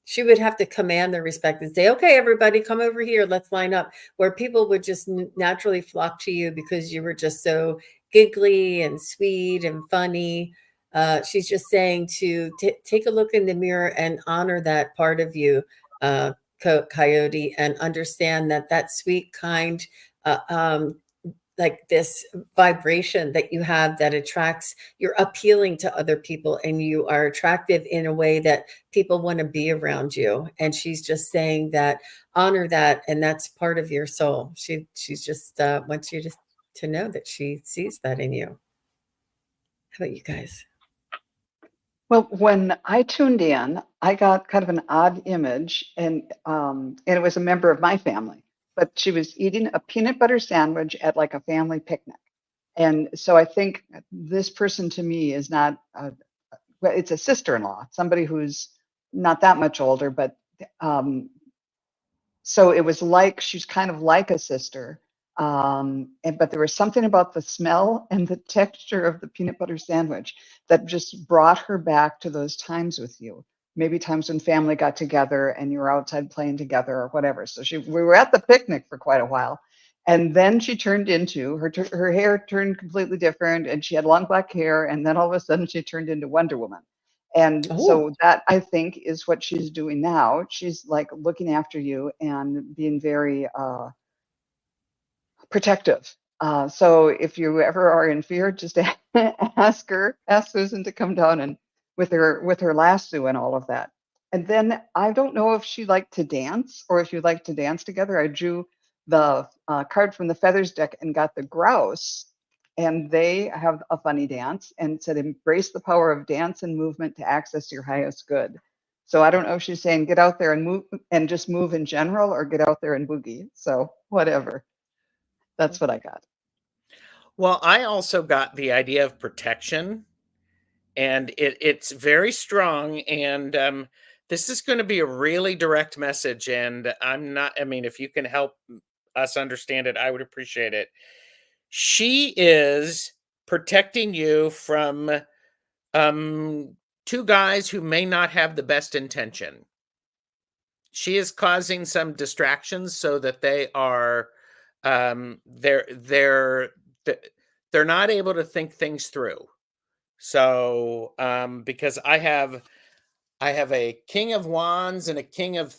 she would have to command the respect and say, "Okay, everybody, come over here. Let's line up." Where people would just naturally flock to you because you were just so giggly and sweet and funny. She's just saying to take a look in the mirror and honor that part of you, uh, Coyote, and understand that that sweet, kind, uh, um, like this vibration that you have that attracts, you're appealing to other people and you are attractive in a way that people want to be around you. And she's just saying that honor that, and that's part of your soul. She's just wants you to know that she sees that in you. How about you guys? Well, when I tuned in, I got kind of an odd image, and it was a member of my family, but she was eating a peanut butter sandwich at like a family picnic. And so I think this person to me is not, well, it's a sister-in-law, somebody who's not that much older, but um, so it was like she's kind of like a sister. But there was something about the smell and the texture of the peanut butter sandwich that just brought her back to those times with you. Maybe times when family got together and you were outside playing together or whatever. So we were at the picnic for quite a while. And then she turned into her hair turned completely different, and she had long black hair. And then all of a sudden, she turned into Wonder Woman. And Oh, so that, I think, is what she's doing now. She's like looking after you and being very protective. So if you ever are in fear, just ask Susan to come down and with her lasso and all of that. And then I don't know if she liked to dance or if you like to dance together. I drew the card from the feathers deck and got the grouse, and they have a funny dance and said embrace the power of dance and movement to access your highest good. So I don't know if she's saying get out there and move and just move in general, or get out there and boogie. So whatever. That's what I got. Well, I also got the idea of protection, and it's very strong. And this is going to be a really direct message. And I'm not, I mean, if you can help us understand it, I would appreciate it. She is protecting you from two guys who may not have the best intention. She is causing some distractions so that they are they're they're not able to think things through. So because I have a king of wands and a king of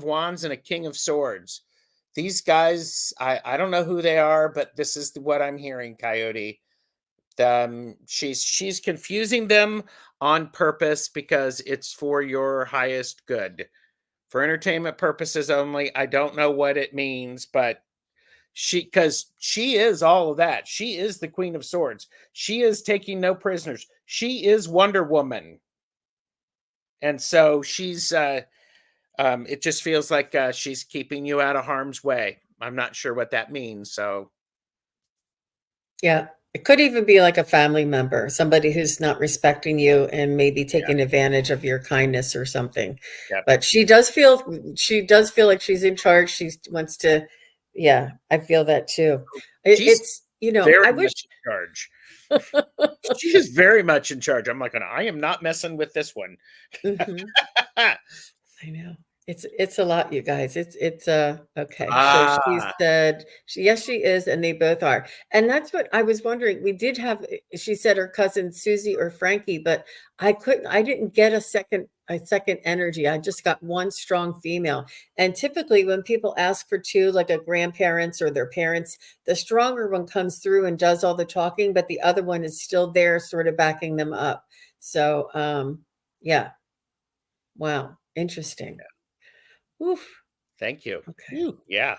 wands and a king of swords. These guys, I don't know who they are, but this is what I'm hearing, Coyote. She's confusing them on purpose because it's for your highest good, for entertainment purposes only. I don't know what it means, but because she is all of that. She is the Queen of Swords. She is taking no prisoners. She is Wonder Woman. And so she's it just feels like she's keeping you out of harm's way. I'm not sure what that means. So yeah. It could even be like a family member, somebody who's not respecting you and maybe yeah, taking advantage of your kindness or something. yeah. But she does feel like she's in charge. She wants to, yeah, I feel that too. She's It's, you know, very I wish. much in charge. She is very much in charge. I'm like, I am not messing with this one. Mhm. I know. It's a lot, you guys. It's okay. So she Ah, said, yes, she is, and they both are. And that's what I was wondering. We did have, she said her cousin Susie or Frankie, but I didn't get a second energy. I just got one strong female. And typically when people ask for two, like a grandparents or their parents, the stronger one comes through and does all the talking, but the other one is still there, sort of backing them up. So yeah. Wow. Interesting. Oof. thank you. Okay. Ooh, yeah.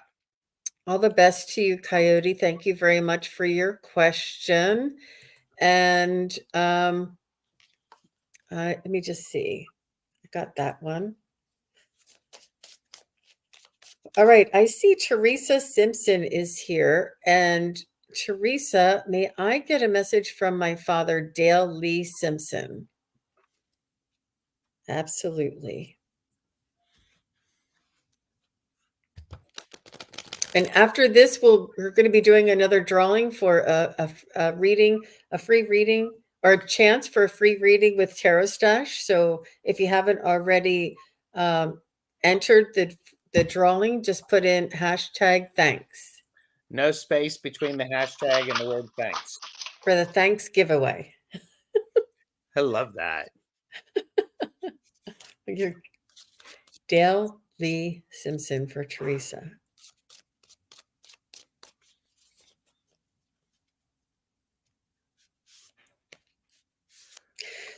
All the best to you, Coyote. Thank you very much for your question. And let me just see. I got that one. All right. I see Teresa Simpson is here. And Teresa, may I get a message from my father, Dale Lee Simpson? Absolutely. And after this, we're going to be doing another drawing for a reading, a free reading, or a chance for a free reading with TarotStache. So if you haven't already entered the drawing, just put in #thanks No space between the hashtag and the word thanks. for the thanks giveaway. I love that. Your Dale Lee Simpson for Teresa.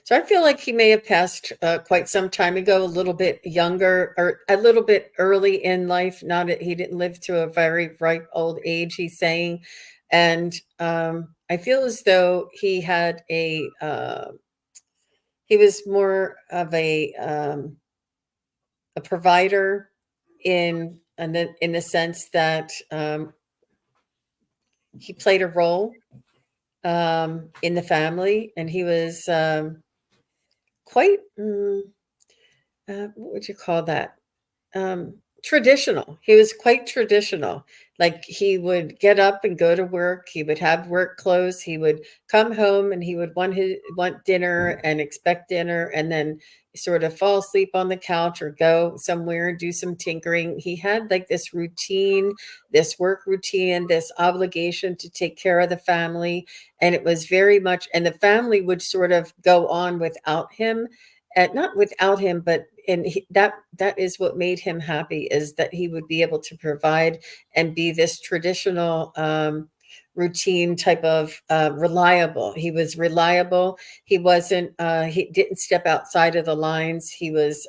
So I feel like he may have passed quite some time ago, a little bit younger or a little bit early in life. Not that he didn't live to a very ripe old age, he's saying. And I feel as though he had he was more of a provider in the sense that he played a role in the family, and he was quite what would you call that? traditional. He was quite traditional. Like he would get up and go to work. He would have work clothes. He would come home and he would want dinner and expect dinner, and then sort of fall asleep on the couch or go somewhere and do some tinkering. He had like this routine, this work routine, this obligation to take care of the family, and it was very much. And the family would sort of go on without him, and not without him, but that is what made him happy, is that he would be able to provide and be this traditional routine type of reliable. He was reliable. He wasn't. He didn't step outside of the lines. He liked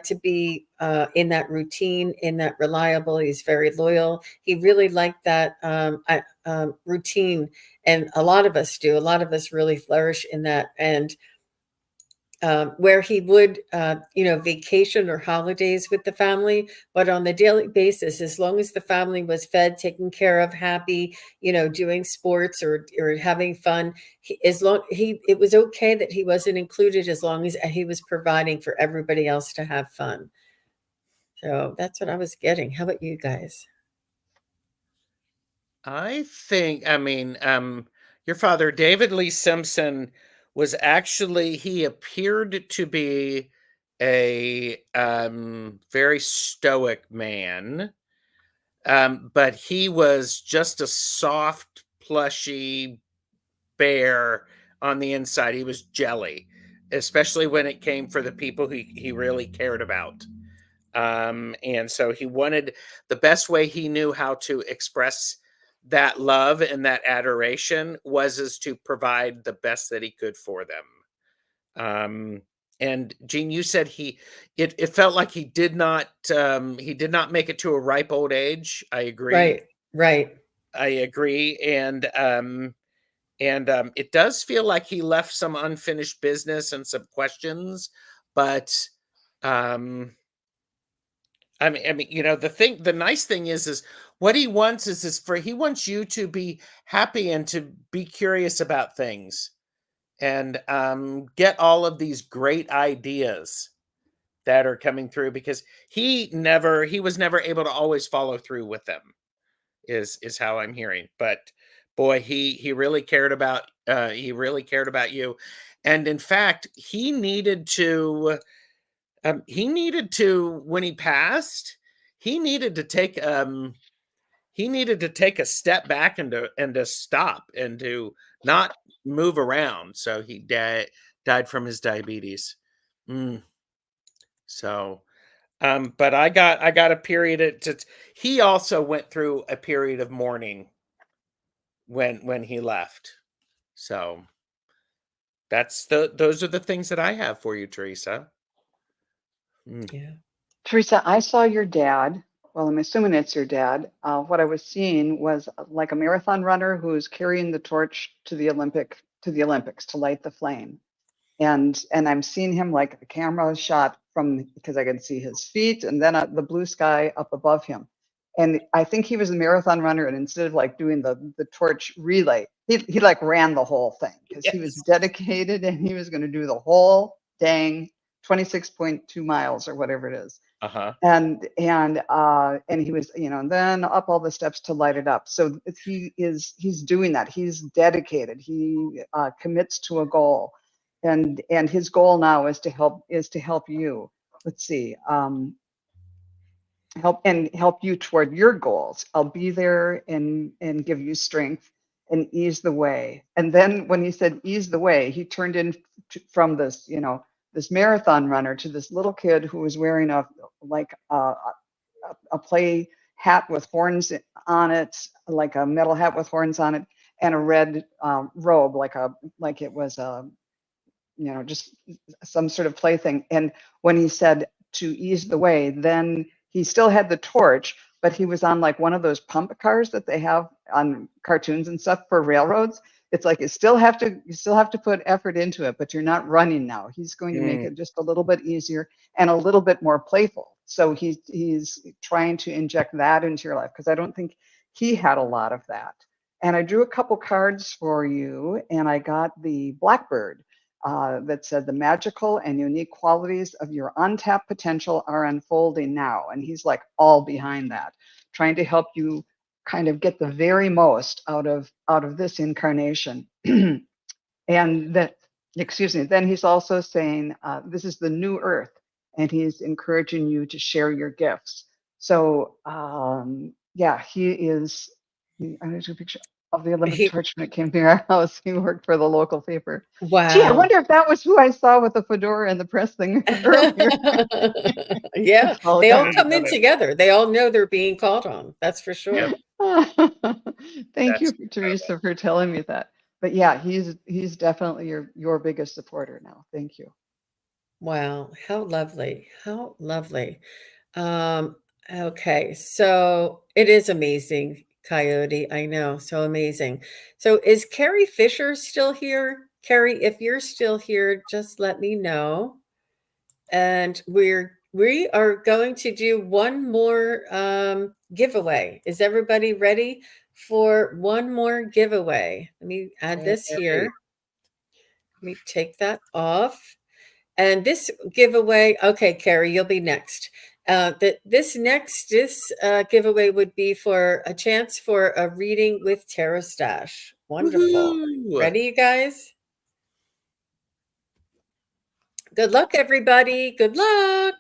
to be in that routine, in that reliable. He's very loyal. He really liked that routine, and a lot of us do. A lot of us really flourish in that, and where he would, vacation or holidays with the family, but on the daily basis, as long as the family was fed, taken care of, happy, doing sports or having fun, it was okay that he wasn't included, as long as he was providing for everybody else to have fun. So that's what I was getting. How about you guys? I think, your father, David Lee Simpson, was actually, he appeared to be a very stoic man, but he was just a soft, plushy bear on the inside. He was jelly, especially when it came for the people he really cared about. And so he wanted, the best way he knew how to express that love and that adoration was as to provide the best that he could for them. And Jean, you said it felt like he did not make it to a ripe old age. I agree. Right, right. I agree. And it does feel like he left some unfinished business and some questions, but the nice thing is what he wants he wants you to be happy and to be curious about things, and get all of these great ideas that are coming through, because he was never able to always follow through with them, is how I'm hearing. But boy, he really cared about you, and in fact, when he passed, he needed to take a step back and to stop and to not move around. So he died from his diabetes. Mm. So, but I got a period. He also went through a period of mourning when he left. So those are the things that I have for you, Teresa. Mm. Yeah. Teresa, I saw your dad. Well, I'm assuming it's your dad. What I was seeing was like a marathon runner who's carrying the torch to the Olympics to light the flame. And I'm seeing him, like the camera shot from, because I could see his feet and then the blue sky up above him. And I think he was a marathon runner, and instead of like doing the torch relay, he like ran the whole thing, because he was Yes. dedicated and he was going to do the whole dang 26.2 miles or whatever it is. Uh-huh. And he was, and then up all the steps to light it up. So he's doing that. He's dedicated. He commits to a goal, and his goal now is to help you. Let's see, help you toward your goals. I'll be there and give you strength and ease the way. And then when he said ease the way, he turned in from this, this marathon runner to this little kid who was wearing a play hat with horns on it, like a metal hat with horns on it, and a red robe, like it was a, just some sort of plaything. And when he said to ease the way, then he still had the torch, but he was on like one of those pump cars that they have on cartoons and stuff for railroads. It's like you still have to put effort into it, but you're not running now. He's going to make it just a little bit easier and a little bit more playful. So he's trying to inject that into your life, because I don't think he had a lot of that. And I drew a couple cards for you, and I got the Blackbird. that said the magical and unique qualities of your untapped potential are unfolding now. And he's like all behind that, trying to help you kind of get the very most out of this incarnation. And that, excuse me, then he's also saying this is the new earth, and he's encouraging you to share your gifts. So yeah, he is. I took a picture of the Olympic torch when it came to our house. He worked for the local paper. Wow. Gee, I wonder if that was who I saw with the fedora and the press thing earlier. Yeah, All they all coming come in together. together. They all know they're being called on. That's for sure. Thank you, That's Teresa, for telling me that. But yeah, he's definitely your biggest supporter now. Thank you. Wow, how lovely. How lovely. Okay, so it is amazing, Coyote. I know, so amazing. So is Carrie Fisher still here? Carrie, if you're still here, just let me know. And we are going to do one more giveaway. Is everybody ready for one more giveaway? Let me add this here. Let me take that off. And this giveaway, okay, Carrie, you'll be next. This giveaway would be for a chance for a reading with TarotStache. Wonderful. Woohoo! Ready, you guys? Good luck, everybody. Good luck.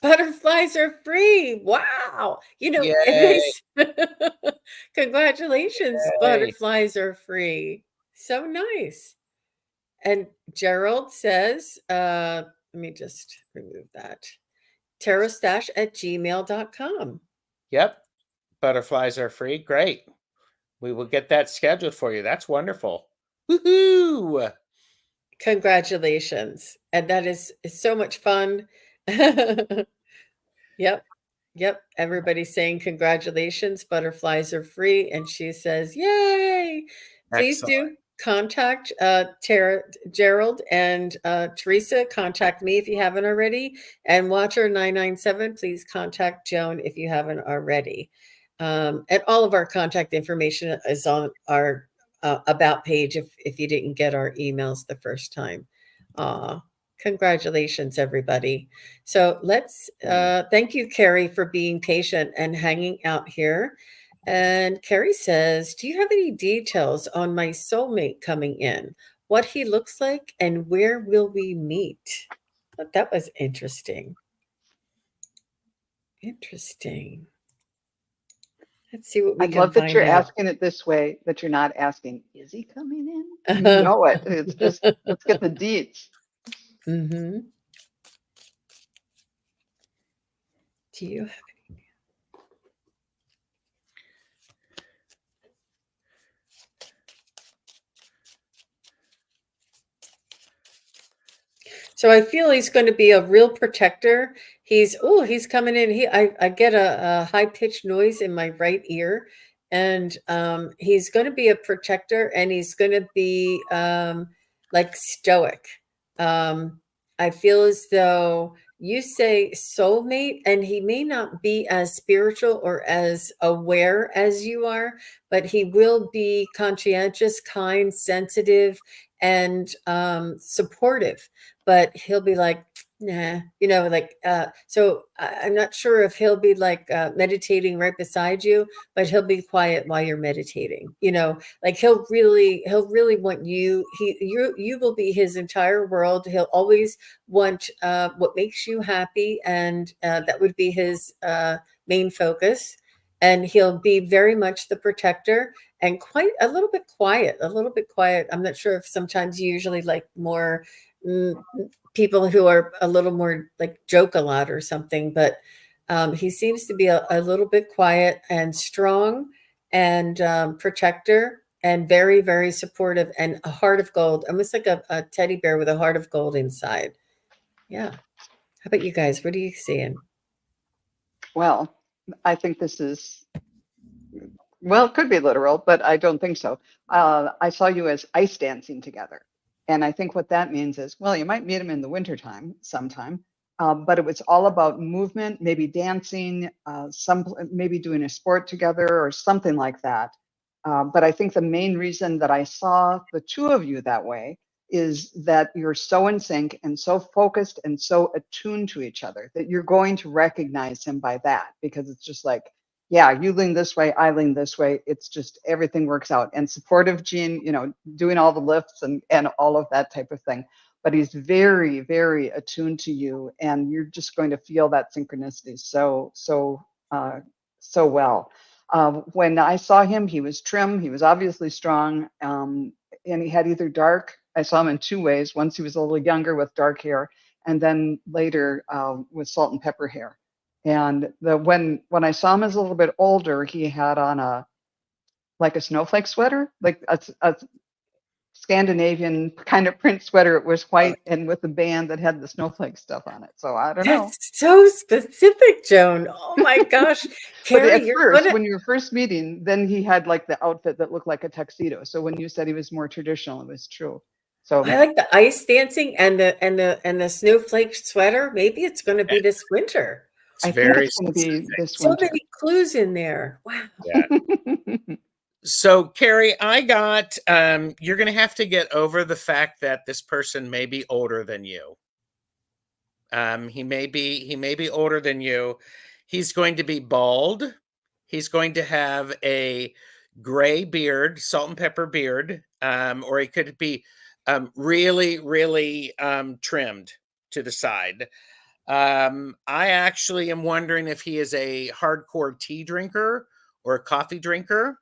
Butterflies are free. Wow. You know, Yay. congratulations. Yay. Butterflies are free. So nice. And Gerald says, let me just remove that. TarotStache@gmail.com. Yep. Butterflies are free. Great. We will get that scheduled for you. That's wonderful. Woohoo! Congratulations. And that is so much fun. Yep. Yep. Everybody's saying congratulations. Butterflies are free. And she says, yay. Please Excellent. do contact Gerald and Teresa. Contact me if you haven't already. And Watcher 997, please contact Joan if you haven't already. And all of our contact information is on our about page if you didn't get our emails the first time. Congratulations, everybody. So let's thank you, Carrie, for being patient and hanging out here. And Carrie says, do you have any details on my soulmate coming in? What he looks like and where will we meet? But that was interesting. Interesting. Let's see what we I can love that find you're out. asking it this way, that you're not asking, is he coming in? You know it. It's just, let's get the deets. Mm-hmm. Do you have any? So I feel he's going to be a real protector. He's coming in. I get a high pitched noise in my right ear, and he's going to be a protector, and he's going to be like stoic. I feel as though you say soulmate, and he may not be as spiritual or as aware as you are, but he will be conscientious, kind, sensitive, and supportive. But he'll be like, nah, so I'm not sure if he'll be like meditating right beside you, but he'll be quiet while you're meditating. Like he'll really want you. You will be his entire world. He'll always want what makes you happy, and that would be his main focus. And he'll be very much the protector and quite a little bit quiet. I'm not sure if sometimes you usually like more people who are a little more like joke a lot or something, but he seems to be a little bit quiet and strong and protector and very, very supportive and a heart of gold, almost like a teddy bear with a heart of gold inside. Yeah. How about you guys? What are you seeing? Well, I think this is, well, it could be literal, but I don't think so. I saw you as ice dancing together. And I think what that means is, well, you might meet him in the wintertime sometime, but it was all about movement, maybe dancing, maybe doing a sport together or something like that. But I think the main reason that I saw the two of you that way is that you're so in sync and so focused and so attuned to each other that you're going to recognize him by that, because it's just like, yeah, you lean this way, I lean this way. It's just everything works out. And supportive Gene, you know, doing all the lifts and all of that type of thing. But he's very, very attuned to you, and you're just going to feel that synchronicity so well. When I saw him, he was trim, he was obviously strong, and he had either dark, I saw him in two ways. Once he was a little younger with dark hair, and then later with salt and pepper hair. And when I saw him as a little bit older, he had on a snowflake sweater, like a Scandinavian kind of print sweater. It was white and with a band that had the snowflake stuff on it. So I don't know. That's so specific, Joan. Oh my gosh. But Carrie, at you're first, gonna when you were first meeting, then he had like the outfit that looked like a tuxedo. So when you said he was more traditional, it was true. So I like the ice dancing and the snowflake sweater. Maybe it's gonna be this winter. It's I think very it's going to be specific. this So winter. many clues in there. Wow. Yeah. So, Carrie, I got you're going to have to get over the fact that this person may be older than you. He may be older than you. He's going to be bald. He's going to have a gray beard, salt and pepper beard, or he could be really, really trimmed to the side. I actually am wondering if he is a hardcore tea drinker or a coffee drinker.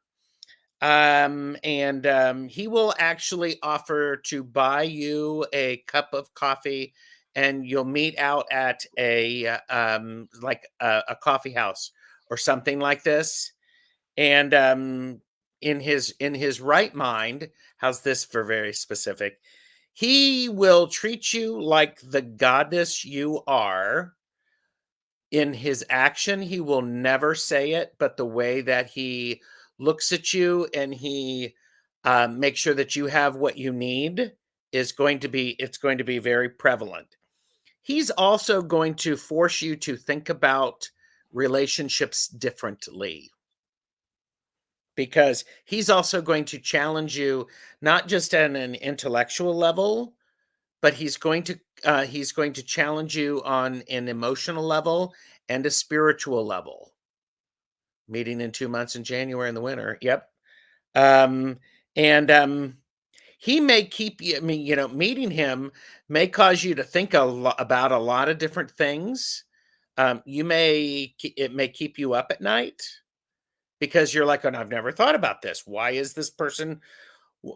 He will actually offer to buy you a cup of coffee, and you'll meet out at a coffee house or something like this. And in his right mind, how's this for very specific? He will treat you like the goddess you are. In his action, he will never say it, but the way that he looks at you and he makes sure that you have what you need it's going to be very prevalent. He's also going to force you to think about relationships differently, because he's also going to challenge you, not just at an intellectual level, but he's going to challenge you on an emotional level and a spiritual level. Meeting in 2 months in January in the winter. Yep. He may keep you, I mean, you know, meeting him may cause you to think about a lot of different things. It may keep you up at night because you're like, oh, I've never thought about this. Why is this person,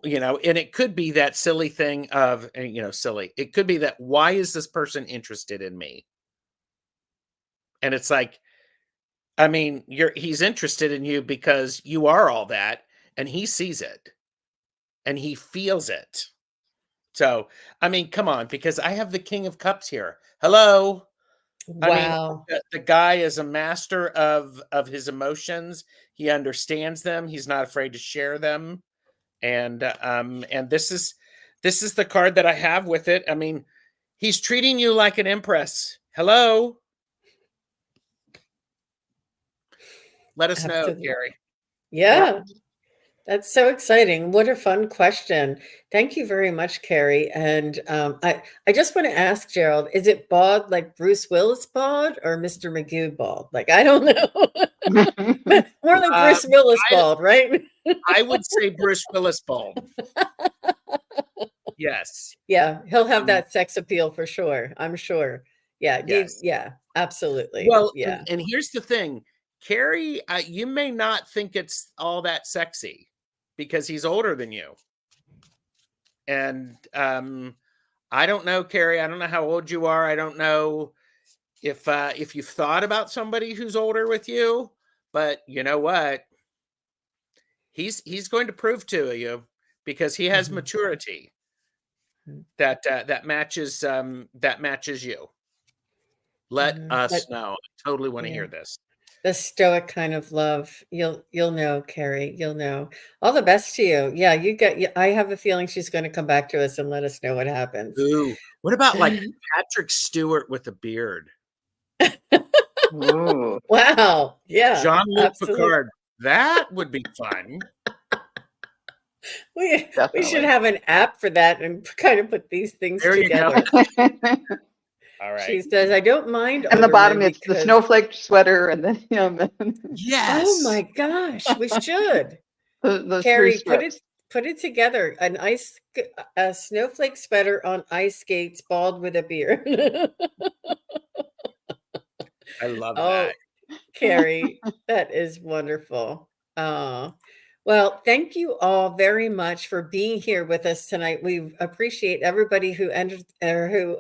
you know, and it could be that silly thing of, you know, silly. It could be that, why is this person interested in me? And it's like, I mean, he's interested in you because you are all that, and he sees it and he feels it. So, I mean, come on, because I have the King of Cups here. Hello. I mean, Wow. the guy is a master of his emotions. He understands them. He's not afraid to share them. And this is the card that I have with it. I mean, he's treating you like an empress. Hello. Let us know, Absolutely. Gary. Yeah. That's so exciting. What a fun question. Thank you very much, Carrie. And I just want to ask Gerald, is it bald like Bruce Willis bald or Mr. Magoo bald? Like, I don't know. More like Bruce Willis bald, right? I would say Bruce Willis bald. Yes. Yeah, he'll have that sex appeal for sure. I'm sure. Yeah, Yes. yeah, absolutely. Well, Yeah. and here's the thing, Carrie, you may not think it's all that sexy because he's older than you. And I don't know, Carrie. I don't know how old you are. I don't know if you've thought about somebody who's older with you, but you know what? He's going to prove to you, because he has maturity that matches you. Let us know. I totally want to hear this. The stoic kind of love. You'll know, Carrie. You'll know. All the best to you. Yeah, I have a feeling she's going to come back to us and let us know what happens. Ooh, what about like Patrick Stewart with a beard? Ooh. Wow. Yeah. Jean-Luc absolutely. Picard. That would be fun. We should Definitely. have an app for that and kind of put these things There you go. together. All right. She says, I don't mind And the older bottom, men it's the because, snowflake sweater, and then Yes. oh my gosh, we should. those 3 Carrie, strips. put it together. A snowflake sweater on ice skates, bald with a beard. I love Oh, that. Carrie, that is wonderful. Well, thank you all very much for being here with us tonight. We appreciate everybody who entered or who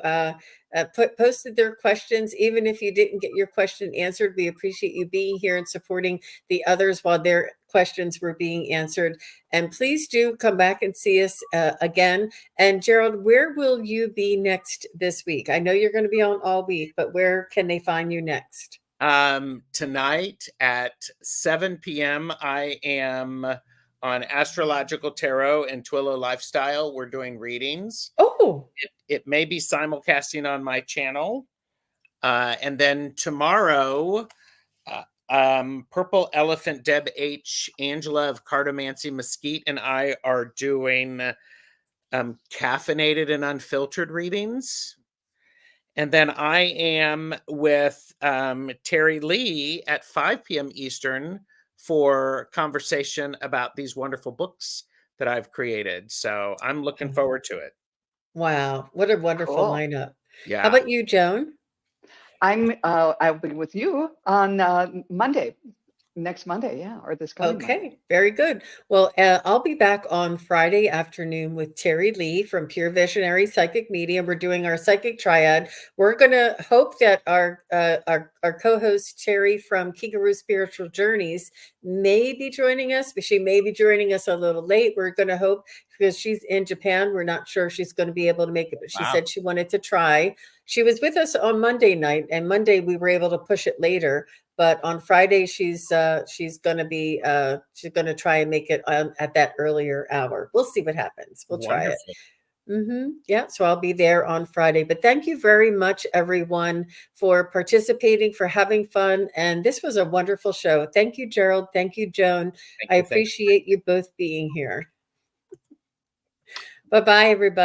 posted their questions. Even if you didn't get your question answered, we appreciate you being here and supporting the others while their questions were being answered. And please do come back and see us again. And Gerald, where will you be next this week? I know you're going to be on all week, but where can they find you next? Tonight at 7 p.m. I am on Astrological Tarot and Twillo Lifestyle. We're doing readings. Oh, It may be simulcasting on my channel. And then tomorrow, Purple Elephant, Deb H, Angela of Cartomancy Mesquite, and I are doing caffeinated and unfiltered readings. And then I am with Terry Lee at 5 p.m. Eastern for conversation about these wonderful books that I've created. So I'm looking forward to it. wow. What a wonderful Cool. lineup. Yeah. How about you, Joan? I'll be with you on Monday, next Monday, yeah, or this coming Monday. Okay, very good. Well, I'll be back on Friday afternoon with Terry Lee from Pure Visionary Psychic Medium. We're doing our psychic triad. We're going to hope that our co-host Terry from Kikaroo Spiritual Journeys may be joining us, but she may be joining us a little late. We're going to hope because she's in Japan. We're not sure she's going to be able to make it, but she said she wanted to try. She was with us on Monday night, and Monday we were able to push it later. But on Friday, she's going to try and make it at that earlier hour. We'll see what happens. We'll try it. Yeah, so I'll be there on Friday. But thank you very much, everyone, for participating, for having fun. And this was a wonderful show. Thank you, Gerald. Thank you, Joan. I appreciate you both being here. Bye-bye, everybody.